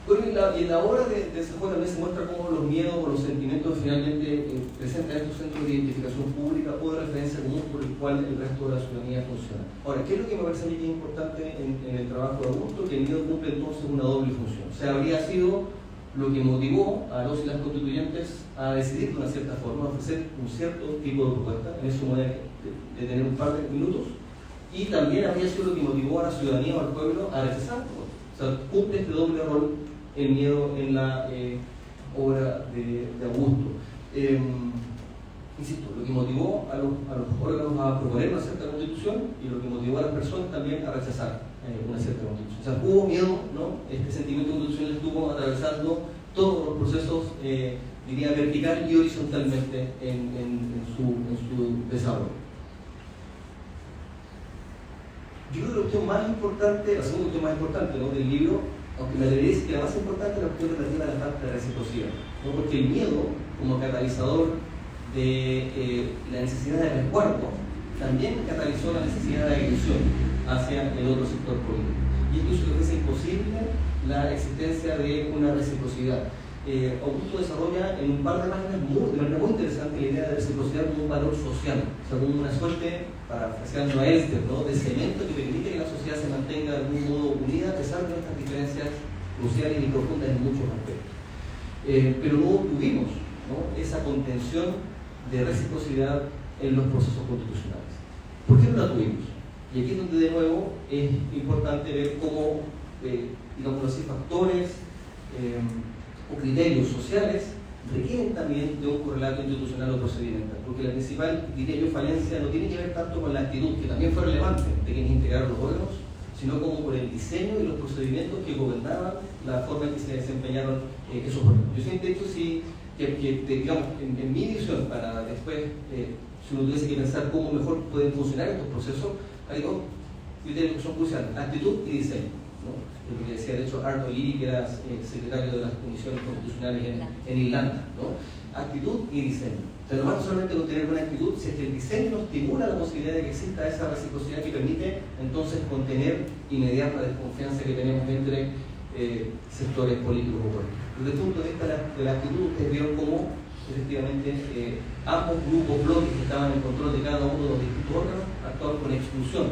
Bueno, y en la obra de Sajó también se muestra cómo los miedos o los sentimientos finalmente presentan estos centros de identificación pública o de referencia común por el cual el resto de la ciudadanía funciona. Ahora, ¿qué es lo que me parece a mí que es importante en el trabajo de Augusto? Que el miedo cumple entonces una doble función. O sea, habría sido lo que motivó a los y las constituyentes a decidir de una cierta forma, a ofrecer un cierto tipo de propuesta, en eso voy a tener un par de minutos, y también habría sido lo que motivó a la ciudadanía o al pueblo a rechazar. O sea, cumple este doble rol el miedo en la obra de Augusto. Insisto, lo que motivó a los órganos a proponer una cierta constitución y lo que motivó a las personas también a rechazar una cierta constitución. O sea, hubo miedo, ¿no? Este sentimiento constitucional estuvo atravesando todos los procesos, diría, vertical y horizontalmente en su desarrollo. Yo creo que la cuestión más importante, la segunda cuestión más importante, ¿no? del libro, aunque me atrevería a decir que la más importante es la cuestión relativa a la falta de reciprocidad, ¿no? Porque el miedo, como catalizador de la necesidad de resguardo, también catalizó la necesidad de agresión hacia el otro sector político. Y esto hizo que fuese imposible la existencia de una reciprocidad. Augusto desarrolla en un par de páginas de manera muy interesante la idea de reciprocidad como un valor social, o sea, como una suerte, parafraseando a Elster, ¿no? de cemento que permite que la sociedad se mantenga de algún modo unida a pesar de nuestras diferencias cruciales y profundas en muchos aspectos. Pero no tuvimos, ¿no? esa contención de reciprocidad en los procesos constitucionales. ¿Por qué no la tuvimos? Y aquí es donde de nuevo es importante ver cómo, digamos así, factores o criterios sociales requieren también de un correlato institucional o procedimental, porque la principal, diría yo, falencia no tiene que ver tanto con la actitud, que también fue relevante de quienes integraron los órganos, sino como por el diseño y los procedimientos que gobernaban la forma en que se desempeñaron esos órganos. Yo siempre he dicho digamos, en mi visión, para después, si uno tuviese que pensar cómo mejor pueden funcionar estos procesos, hay dos criterios que son cruciales: actitud y diseño, ¿no? Lo que decía de hecho Arno O'Leary, que era secretario de las comisiones constitucionales en Irlanda, ¿no? Actitud y diseño. Pero no basta solamente con tener buena actitud, si es que el diseño no estimula la posibilidad de que exista esa reciprocidad que permite entonces contener y mediar la desconfianza que tenemos entre sectores políticos o políticos. Desde el punto de vista de la actitud, ustedes vieron cómo efectivamente ambos grupos, bloques que estaban en control de cada uno de los distintos órganos, actuaban con exclusión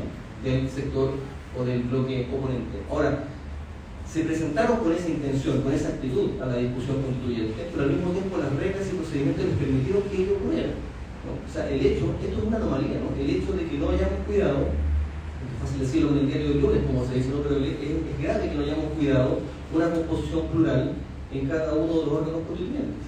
del sector o del bloque oponente. Ahora, se presentaron con esa intención, con esa actitud a la discusión constituyente, pero al mismo tiempo las reglas y procedimientos les permitieron que ello ocurriera, ¿no? O sea, el hecho, esto es una anomalía, ¿no? El hecho de que no hayamos cuidado, es fácil decirlo en el diario del lunes, como se dice, ¿no? Pero es grave que no hayamos cuidado una composición plural en cada uno de los órganos constituyentes.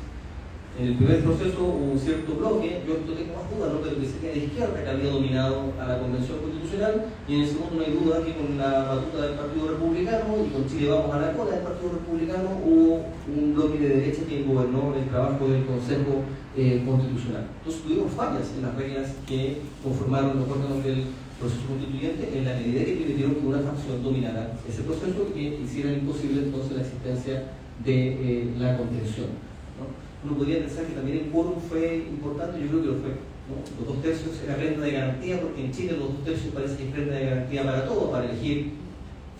En el primer proceso hubo un cierto bloque, yo no tengo más dudas, ¿no?, pero que sería de izquierda que había dominado a la Convención Constitucional, y en el segundo no hay duda que con la batuta del Partido Republicano y con Chile vamos a la cola del Partido Republicano hubo un bloque de derecha que gobernó el trabajo del Consejo Constitucional. Entonces tuvimos fallas en las reglas que conformaron los órganos del proceso constituyente en la medida que permitieron que una facción dominara ese proceso y que hiciera imposible entonces la existencia de la contención, ¿no? Uno podría pensar que también el quórum fue importante, yo creo que lo fue, ¿no? Los 2/3 era renta de garantía, porque en Chile los 2/3 parece que es renta de garantía para todo, para elegir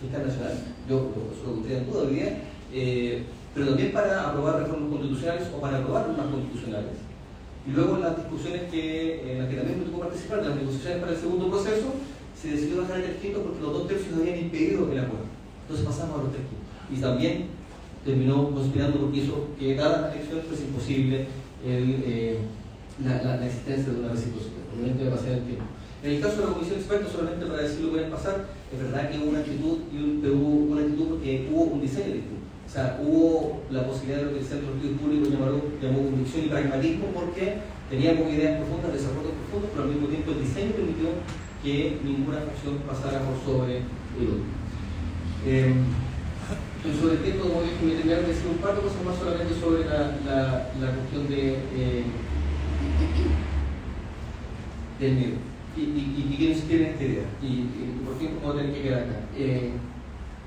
fiscal nacional, yo eso lo pondría en duda hoy día, pero también para aprobar reformas constitucionales o para aprobar normas constitucionales. Y luego en las discusiones en las que también me tocó participar, las negociaciones para el segundo proceso, se decidió bajar el 3/5 porque los 2/3 habían impedido el acuerdo. Entonces pasamos a los 3/5. Y también terminó conspirando porque hizo que cada elección fuese imposible la existencia de una reciprocidad. Obviamente va a pasar el tiempo. En el caso de la comisión de expertos, solamente para decir lo que puede pasar, es verdad que hubo una actitud, pero hubo una actitud porque hubo un diseño distinto. O sea, hubo la posibilidad de lo que el Centro de Estudios Públicos llamó convicción y pragmatismo, porque teníamos ideas profundas, desarrollos profundos, pero al mismo tiempo el diseño permitió que ninguna facción pasara por sobre el otro. Sobre el tiempo, como dije, me terminaron de decir un par de cosas más solamente sobre la cuestión del miedo. Y quiero insistir en esta idea. Y por fin, como tener que quedar acá.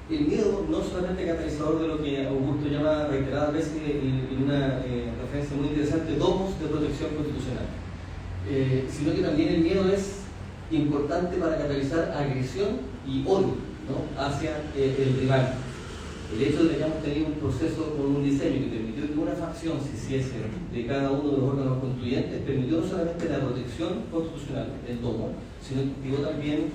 El miedo no solamente catalizador de lo que Augusto llama reiteradas veces en una referencia muy interesante, domos de protección constitucional, sino que también el miedo es importante para catalizar agresión y odio, ¿no?, hacia el rival. El hecho de que hayamos tenido un proceso con un diseño que permitió que una facción se hiciese de cada uno de los órganos constituyentes permitió no solamente la protección constitucional del domo, sino que activó también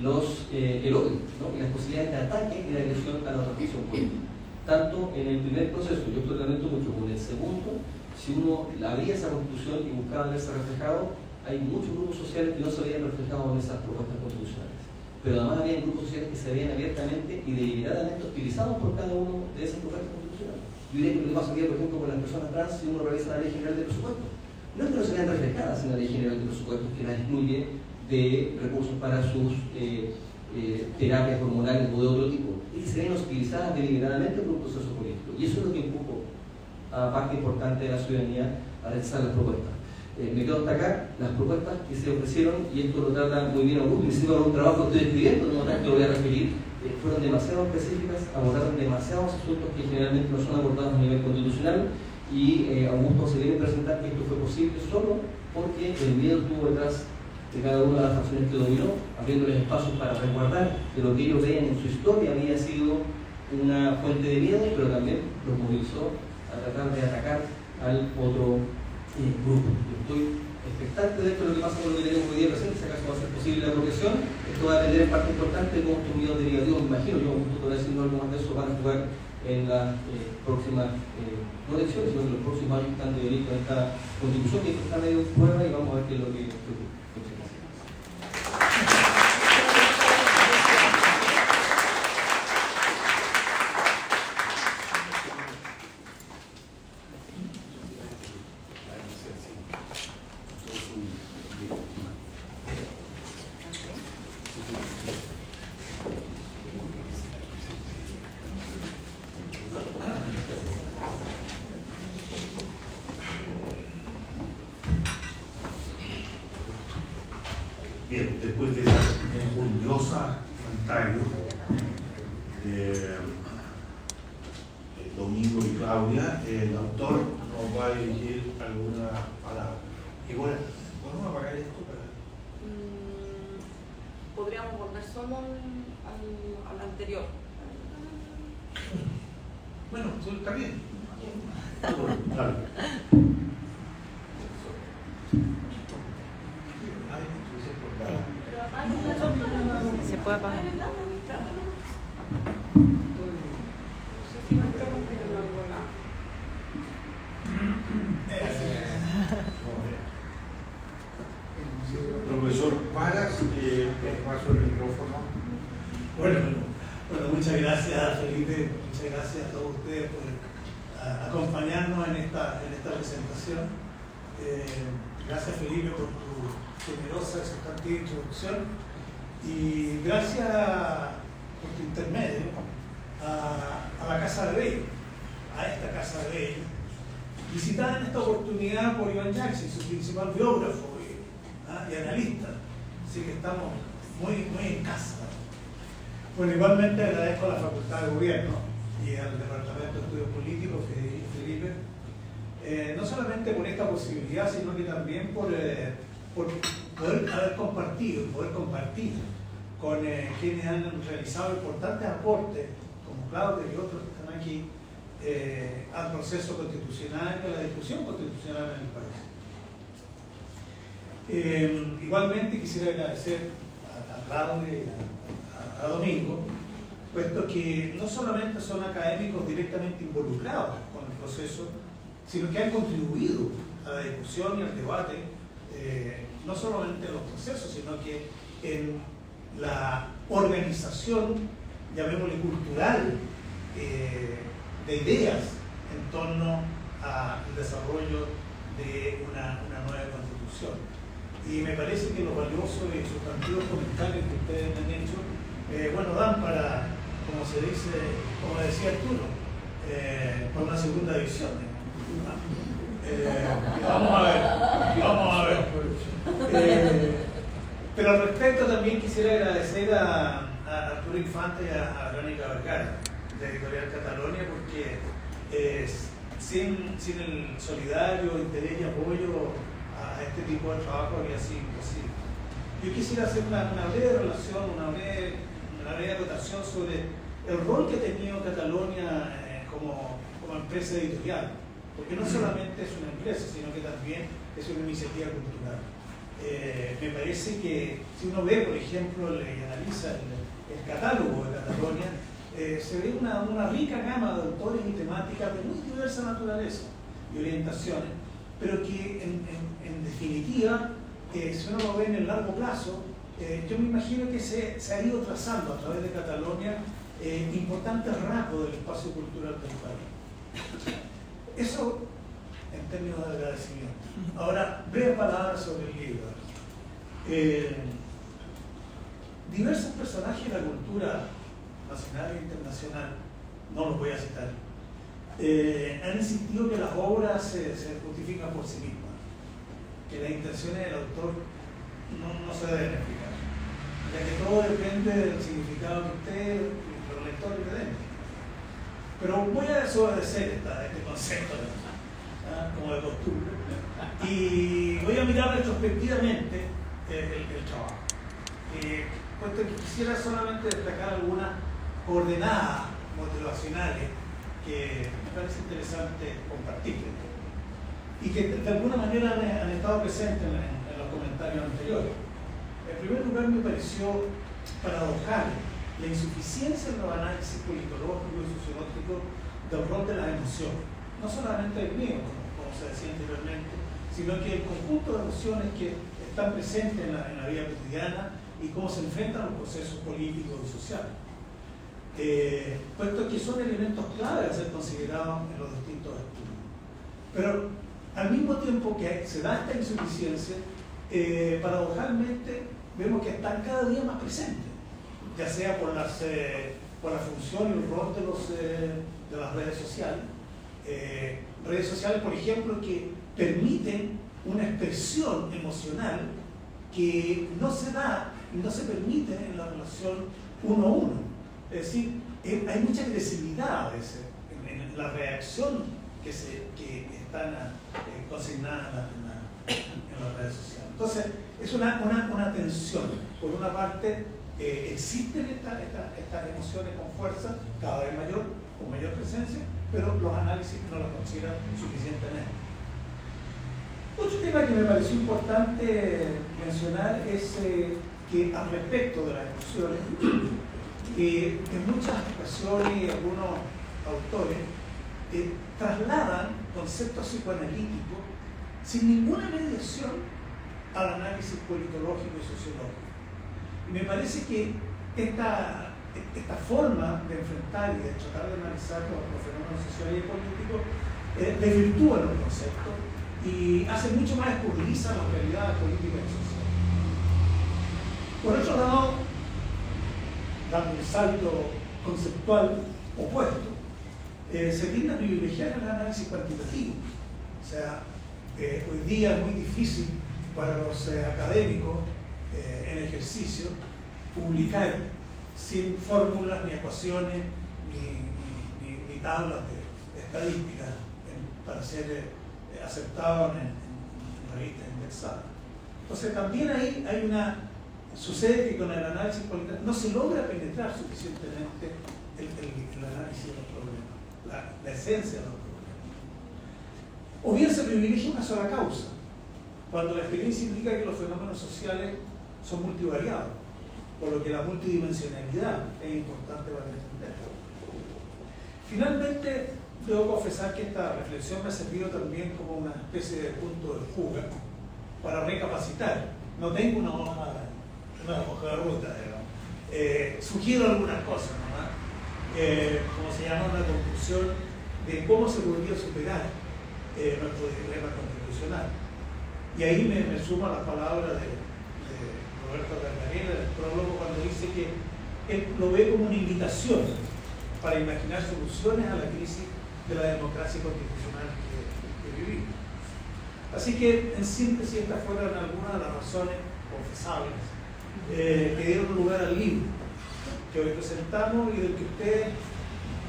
el odio, ¿no?, y las posibilidades de ataque y de agresión a la otra facción política. Tanto en el primer proceso, yo esto lo lamento mucho, como en el segundo, si uno abría esa constitución y buscaba verse reflejado, hay muchos grupos sociales que no se habían reflejado en esas propuestas constitucionales. Pero además había grupos sociales que se veían abiertamente y deliberadamente utilizados por cada uno de esas propuestas constitucionales. Yo diría que lo que pasaría, por ejemplo, con las personas trans si uno revisa la Ley General de Presupuestos. No es que no se vean reflejadas en la Ley General de Presupuestos, que las excluye de recursos para sus terapias hormonales o de otro tipo, y que se ven utilizadas deliberadamente por un proceso político. Y eso es lo que empujó a parte importante de la ciudadanía a realizar las propuestas. Me quedo hasta acá, las propuestas que se ofrecieron, y esto lo trata muy bien Augusto, hicimos un trabajo que estoy escribiendo, no que lo voy a referir, fueron demasiado específicas, abordaron demasiados asuntos que generalmente no son abordados a nivel constitucional, y Augusto se viene a presentar que esto fue posible solo porque el miedo estuvo detrás de cada una de las facciones que dominó, abriéndoles espacios para resguardar que lo que ellos veían en su historia había sido una fuente de miedo, pero también los movilizó a tratar de atacar al otro grupo. Yo estoy expectante de esto, lo que pasa con lo que tenemos hoy día presente, si acaso va a ser posible la protección. Esto va a depender en parte importante de cómo estos miedos derivativos, me imagino, yo podré decir algo más de eso, van a jugar en las próximas no elecciones, sino en los próximos años que están de delito en esta constitución, que está medio en prueba y vamos a ver qué es lo que ocurre. Bien, después de esa orgullosa comentario de Domingo y Claudia, el autor nos va a dirigir alguna palabra. Y bueno, ¿podemos apagar esto para...? Podríamos volver solo al anterior. Bueno, está bien. Claro. Se puede apagar. Profesor Paras, paso el micrófono. Bueno, muchas gracias, Felipe, muchas gracias a todos ustedes por acompañarnos en esta presentación. Gracias, Felipe, por tu generosa y sustantiva introducción, y gracias por tu intermedio a la Casa de Bello, a esta Casa de Bello, visitada en esta oportunidad por Iván Yaxi, su principal biógrafo y analista. Así que estamos muy en casa. Bueno, igualmente agradezco a la Facultad de Gobierno y al Departamento de Estudios Políticos, Felipe, no solamente por esta posibilidad, sino que también por poder haber compartido y poder compartir con quienes han realizado importantes aportes, como Claudia y otros que están aquí, al proceso constitucional y a la discusión constitucional en el país. Igualmente quisiera agradecer a Claudia y a Domingo, puesto que no solamente son académicos directamente involucrados con el proceso, sino que han contribuido a la discusión y al debate, no solamente en los procesos, sino que en la organización, llamémosle cultural, de ideas en torno al desarrollo de una nueva constitución. Y me parece que los valiosos y sustantivos comentarios que ustedes han hecho, dan para, como se dice, como decía Arturo, para una segunda visión. Vamos a ver. Pero al respecto también quisiera agradecer a Arturo Infante y a Verónica Vergara, de Editorial Catalonia, porque sin el solidario interés y apoyo a este tipo de trabajo habría sido imposible. Yo quisiera hacer una breve relación, una breve acotación sobre el rol que ha tenido Catalonia como empresa editorial, porque no solamente es una empresa, sino que también es una iniciativa cultural. Me parece que si uno ve, por ejemplo, y analiza el catálogo de Catalonia, se ve una rica gama de autores y temáticas de muy diversa naturaleza y orientaciones, pero que en definitiva, si uno lo ve en el largo plazo, yo me imagino que se ha ido trazando a través de Catalonia importantes rasgos del espacio cultural del país. Eso en términos de agradecimiento. Ahora, breves palabras sobre el libro. Diversos personajes de la cultura nacional e internacional, no los voy a citar, han insistido que las obras se justifican por sí mismas, que las intenciones del autor no se deben explicar, ya que todo depende del significado que usted, los lectores, le den. Pero voy a desobedecer este concepto, como de costumbre, y voy a mirar retrospectivamente el trabajo. Puesto que quisiera solamente destacar algunas coordenadas motivacionales que me parece interesante compartir y que de alguna manera han estado presentes en los comentarios anteriores. En primer lugar, me pareció paradojal la insuficiencia en los análisis politológicos y sociológicos del rol de las emociones, no solamente el mío, como se decía anteriormente, sino que el conjunto de emociones que están presentes en la vida cotidiana y cómo se enfrentan los procesos políticos y sociales, puesto que son elementos clave a ser considerados en los distintos estudios. Pero al mismo tiempo que se da esta insuficiencia, paradojalmente vemos que están cada día más presentes, ya sea por la función y el rol de las redes sociales, por ejemplo, que permiten una expresión emocional que no se da y no se permite en la relación uno a uno. Es decir, hay mucha agresividad a veces en la reacción que están consignadas en las redes sociales. Entonces, es una tensión. Por una parte, existen estas emociones con fuerza, cada vez mayor, con mayor presencia, pero los análisis no las consideran suficientemente. Otro tema que me pareció importante mencionar es que al respecto de las emociones, en muchas ocasiones algunos autores trasladan conceptos psicoanalíticos sin ninguna mediación al análisis politológico y sociológico. Y me parece que esta forma de enfrentar y de tratar de analizar los fenómenos sociales y políticos desvirtúa los conceptos y hace mucho más escurridiza las realidades políticas y sociales. Por otro lado, dando un salto conceptual opuesto, se tiende a privilegiar el análisis cuantitativo. O sea, hoy día es muy difícil para los académicos en ejercicio publicar sin fórmulas, ni ecuaciones, ni tablas de estadísticas para ser aceptados en revistas indexadas. Entonces también ahí hay sucede que con el análisis cualitativo no se logra penetrar suficientemente el análisis de los problemas, la esencia de los problemas. O bien se privilegia una sola causa, cuando la experiencia indica que los fenómenos sociales son multivariados, por lo que la multidimensionalidad es importante para entender. Finalmente, debo confesar que esta reflexión me ha servido también como una especie de punto de fuga para recapacitar. No tengo una hoja de ruta, digamos. Sugiero algunas cosas, ¿no? Como se llama, una conclusión de cómo se podría superar nuestro dilema constitucional. Y ahí me sumo a las palabras de Roberto Cartagena, del prólogo, cuando dice que él lo ve como una invitación para imaginar soluciones a la crisis de la democracia constitucional que vivimos. Así que, en síntesis, estas fueron algunas de las razones confesables que dieron lugar al libro que hoy presentamos y del que ustedes,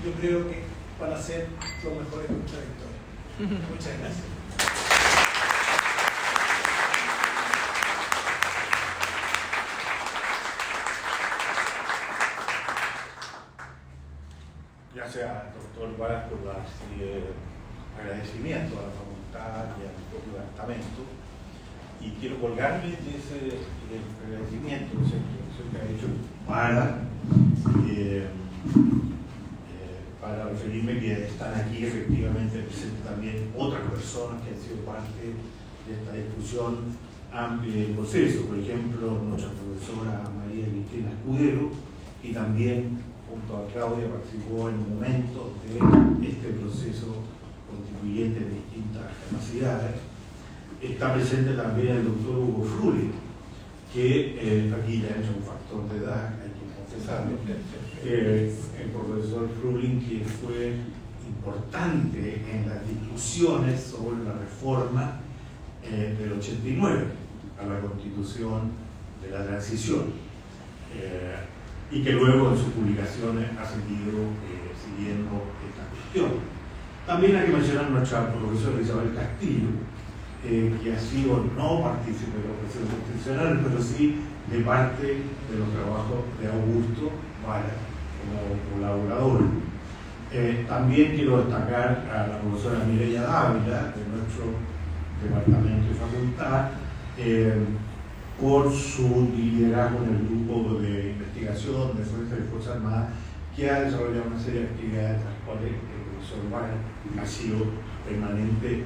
yo creo que van a ser los mejores contradictores. Muchas gracias. Gracias, doctor Varas, por agradecimiento a la facultad y al propio departamento. Y quiero colgarme de ese agradecimiento que ha hecho para referirme que están aquí efectivamente presentes también otras personas que han sido parte de esta discusión amplia del proceso. Por ejemplo, nuestra profesora María Cristina Escudero, y también junto a Claudia participó en momentos de este proceso constituyente de distintas capacidades. Está presente también el doctor Hugo Frulli, que aquí ya es un factor de edad, hay que confesarlo. El profesor Frulli, que fue importante en las discusiones sobre la reforma del 89 a la Constitución de la Transición, y que luego en sus publicaciones ha seguido siguiendo esta cuestión. También hay que mencionar a nuestra profesora Isabel Castillo, que ha sido no partícipe de los procesos constitucionales, pero sí de parte de los trabajos de Augusto Varas como colaborador. También quiero destacar a la profesora Mireya Dávila, de nuestro departamento y facultad, por su liderazgo en el grupo de investigación de Fuerzas y Fuerzas Armadas, que ha desarrollado una serie de actividades en las cuales el profesor Varas ha sido permanente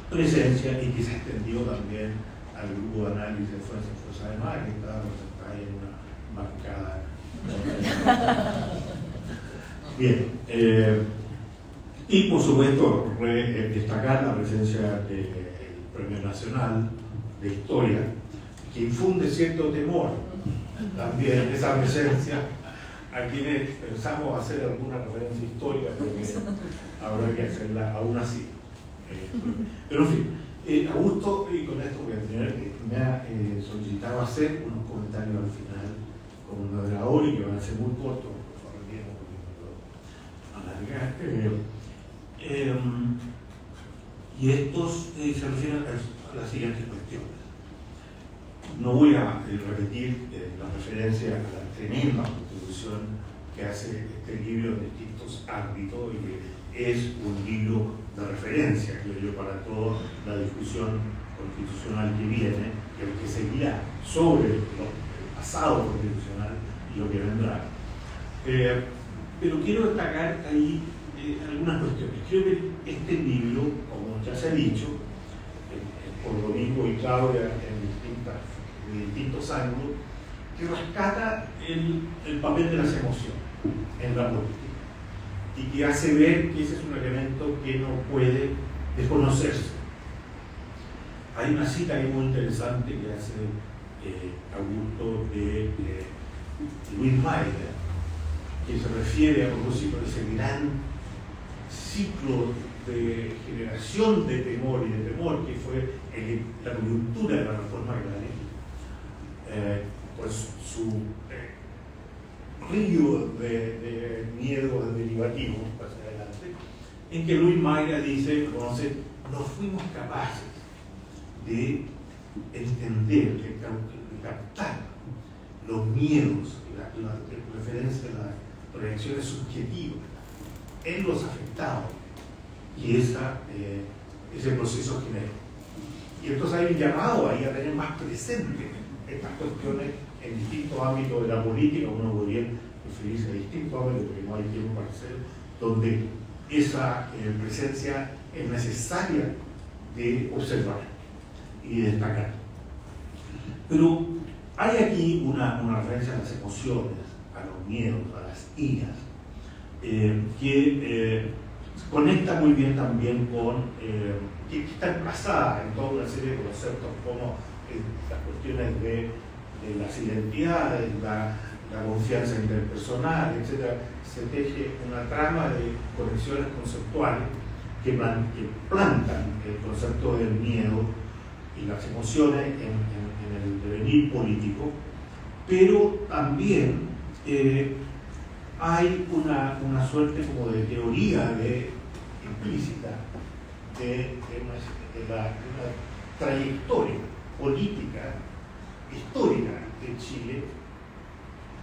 presencia y que se extendió también al grupo de análisis de Fuerzas y Fuerzas Armadas, que estaba representada en una bancada. Bien, y por supuesto destacar la presencia del Premio Nacional de Historia, que infunde cierto temor también esa presencia a quienes pensamos hacer alguna referencia histórica, porque habrá que hacerla aún así. Pero en fin, Augusto, y con esto voy a tener, me ha solicitado hacer unos comentarios al final como moderador y que van a ser muy cortos, por favor, alargar. Y estos se refieren a las siguientes cuestiones. No voy a repetir la referencia a la tremenda contribución que hace este libro en distintos ámbitos y que es un libro de referencia, creo yo, para toda la discusión constitucional que viene, que seguirá sobre el pasado constitucional y lo que vendrá. Pero quiero destacar ahí algunas cuestiones. Creo que este libro, como ya se ha dicho, por Domingo y Claudia en distintos ángulos, que rescata el papel de las emociones en la política y que hace ver que ese es un elemento que no puede desconocerse. Hay una cita ahí muy interesante que hace Augusto de Louis Mayer, que se refiere a propósito de ese gran ciclo de generación de temor y de temor que fue la coyuntura de la reforma agraria, pues su río de miedos derivativos hacia adelante, en que Louis Mayer dice, entonces, no fuimos capaces de entender, de captar los miedos, la referencia a las reacciones subjetivas en los afectados y ese proceso genera. Y entonces hay un llamado ahí a tener más presente estas cuestiones en distintos ámbitos de la política. Uno podría referirse a distintos ámbitos porque no hay tiempo para hacerlo, donde esa presencia es necesaria de observar y destacar. Pero hay aquí una referencia a las emociones, a los miedos, a las iras, que conecta muy bien también con, que está basada en toda una serie de conceptos como las cuestiones de las identidades, la confianza interpersonal, etc. Se teje una trama de conexiones conceptuales que plantan el concepto del miedo y las emociones en el devenir político, pero también hay una suerte como de teoría implícita de una trayectoria política histórica de Chile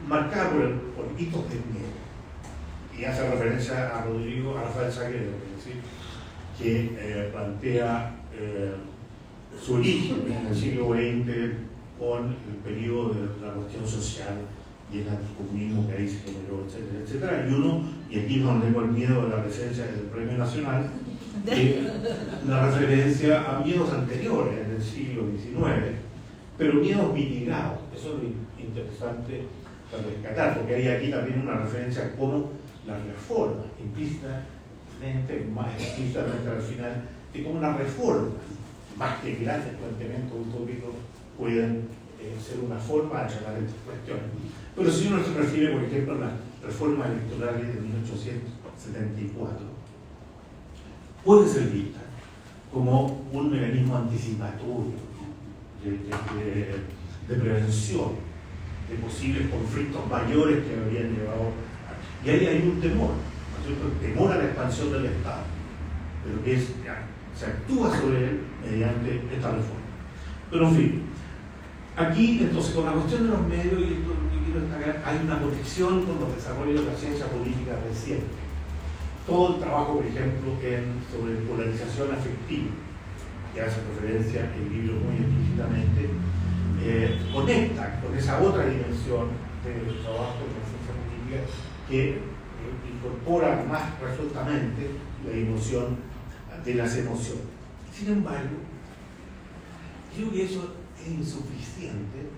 marcada por hitos de miedo. Y hace referencia a Rodrigo, a Rafael Saquedo, que plantea su origen en el siglo XX con el periodo de la cuestión social y el anticomunismo que ahí se generó, etcétera, etcétera. Y aquí es donde tengo el miedo de la presencia del Premio Nacional, la referencia a miedos anteriores en el siglo XIX, pero miedos mitigados. Eso es lo interesante para rescatar, porque hay aquí también una referencia a cómo las reformas, implícitamente, más explícitamente al final, de cómo las reformas, más que grandes planteamientos utópicos, pueden ser una forma de tratar estas cuestiones. Pero si uno se refiere, por ejemplo, a las reformas electorales de 1874, puede ser vista como un mecanismo anticipatorio de prevención de posibles conflictos mayores que habrían llevado a... Y ahí hay un temor, ¿no es cierto? El temor a la expansión del Estado, pero que se actúa sobre él mediante esta reforma. Pero en fin, aquí entonces con la cuestión de los medios, y esto que quiero destacar, hay una conexión con los desarrollos de la ciencia política reciente. Todo el trabajo, por ejemplo, sobre polarización afectiva, que hace referencia el libro muy explícitamente, conecta con esa otra dimensión del trabajo de la ciencia política que incorpora más resueltamente la emoción de las emociones. Sin embargo, creo que eso es insuficiente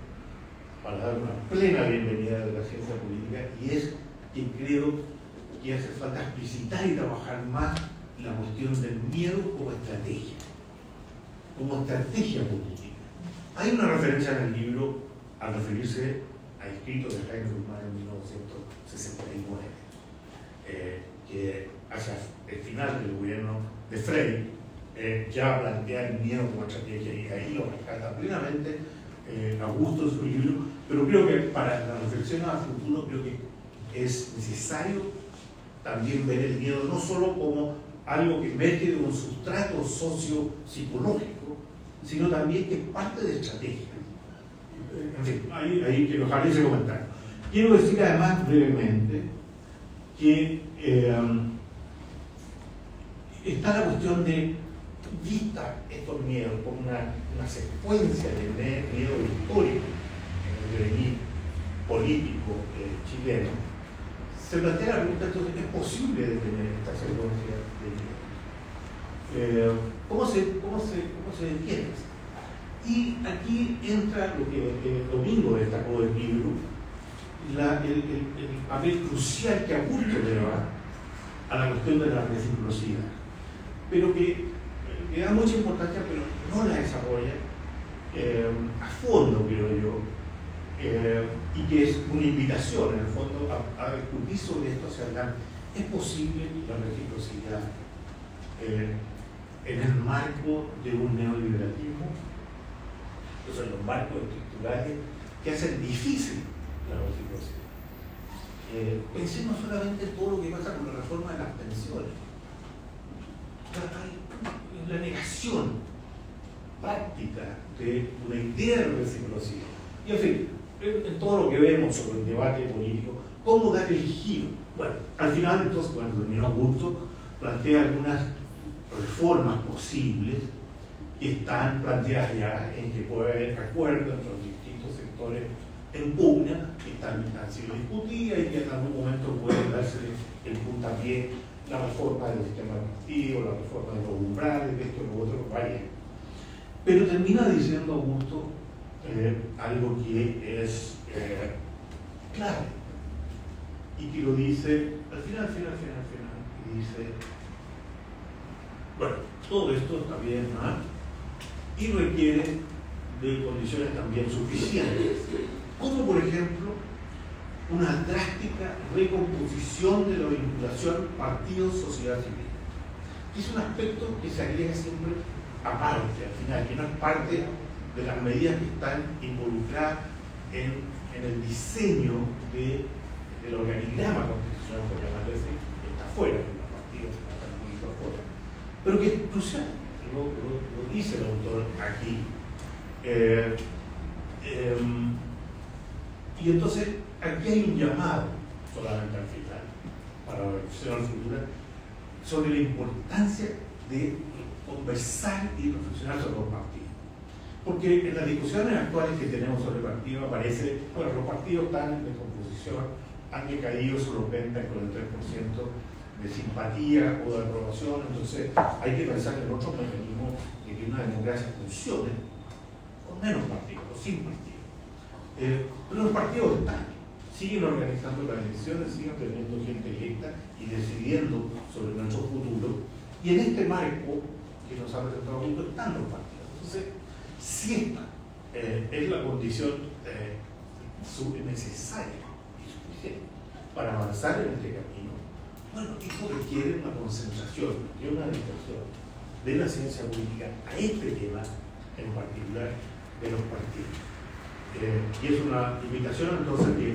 para dar una plena bienvenida de la ciencia política, y es que creo que hace falta explicitar y trabajar más la cuestión del miedo como estrategia política. Hay una referencia en el libro al referirse a escritos de Jaime Guzmán en 1969, que hacia el final del gobierno de Frei ya plantea el miedo como estrategia, y ahí lo rescata plenamente Augusto en su libro. Pero creo que para la reflexión al futuro, creo que es necesario también ver el miedo no solo como algo que emerge de un sustrato socio-psicológico, sino también que es parte de estrategia. En fin, ahí quiero dejar ese comentario. Quiero decir además brevemente que está la cuestión de, vista estos miedos como una secuencia de miedo histórico en el devenir político chileno, se plantea la pregunta entonces, ¿es posible detener esta secuencia de miedo? ¿Cómo se detiene? Y aquí entra lo que Domingo destacó del libro, el papel crucial que Augusto le da a la cuestión de la reciprocidad, pero que le da mucha importancia, pero no la desarrolla a fondo, creo yo, y que es una invitación, en el fondo, a discutir sobre esto hacia adelante. ¿Es posible la reciprocidad en el marco de un neoliberalismo? Entonces, los marcos estructurales que hacen difícil la reciprocidad. Pensemos solamente en todo lo que pasa con la reforma de las pensiones. Hay la negación práctica de una idea de reciprocidad. Y en fin, en todo lo que vemos sobre el debate político, ¿cómo dar el giro? Bueno, al final, entonces, cuando terminó Augusto, plantea algunas reformas posibles que están planteadas ya en que puede haber acuerdo entre los distintos sectores en pugna, que han sido discutidas y que en algún momento puede darse el puntapié, la reforma del sistema de partido, la reforma de los umbrales, de esto, lo otro, varias. Pero termina diciendo Augusto algo que es clave y que lo dice al final, y dice, bueno, todo esto está bien, ¿no? Y requiere de condiciones también suficientes, como por ejemplo una drástica recomposición de la vinculación partido-sociedad civil. Es un aspecto que se agrega siempre aparte, al final, que no es parte de las medidas que están involucradas en el diseño del organigrama constitucional, por llamarlo así, que está fuera de los partidos, que están muy afuera, pero que es crucial, lo dice el autor aquí. Y entonces aquí hay un llamado, solamente al final, para la reflexión futura, sobre la importancia de conversar y reflexionar sobre los partidos. Porque en las discusiones actuales que tenemos sobre partidos aparece, bueno, los partidos están de composición, han decaído, se lo ventan con el 3% de simpatía o de aprobación, entonces hay que pensar en otros mecanismos de que una democracia funcione con menos partidos, o sin partidos. Pero los partidos están, siguen organizando las elecciones, siguen teniendo gente electa y decidiendo sobre nuestro futuro. Y en este marco que nos ha presentado Augusto están los partidos. Entonces, si esta es la condición necesaria y suficiente para avanzar en este camino, bueno, esto requiere una concentración y una dedicación de la ciencia política a este tema en particular de los partidos. Y es una invitación entonces que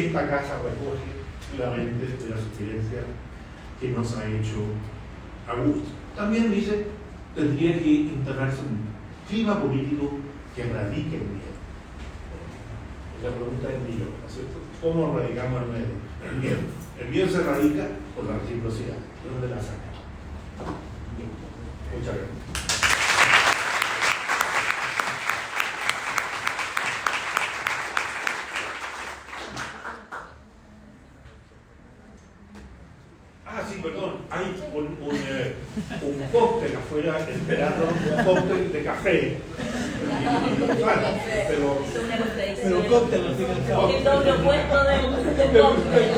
esta casa recoge claramente de la sugerencia que nos ha hecho Augusto. También dice, tendría que instalarse un clima político que radique el miedo. La pregunta es millón, ¿no es cierto? ¿Cómo radicamos el miedo? El miedo se radica por la reciprocidad. ¿De dónde la saca? Muchas gracias. Perdón, hay un cóctel afuera esperando, un cóctel de café. Pero cóctel, el doble opuesto del cóctel.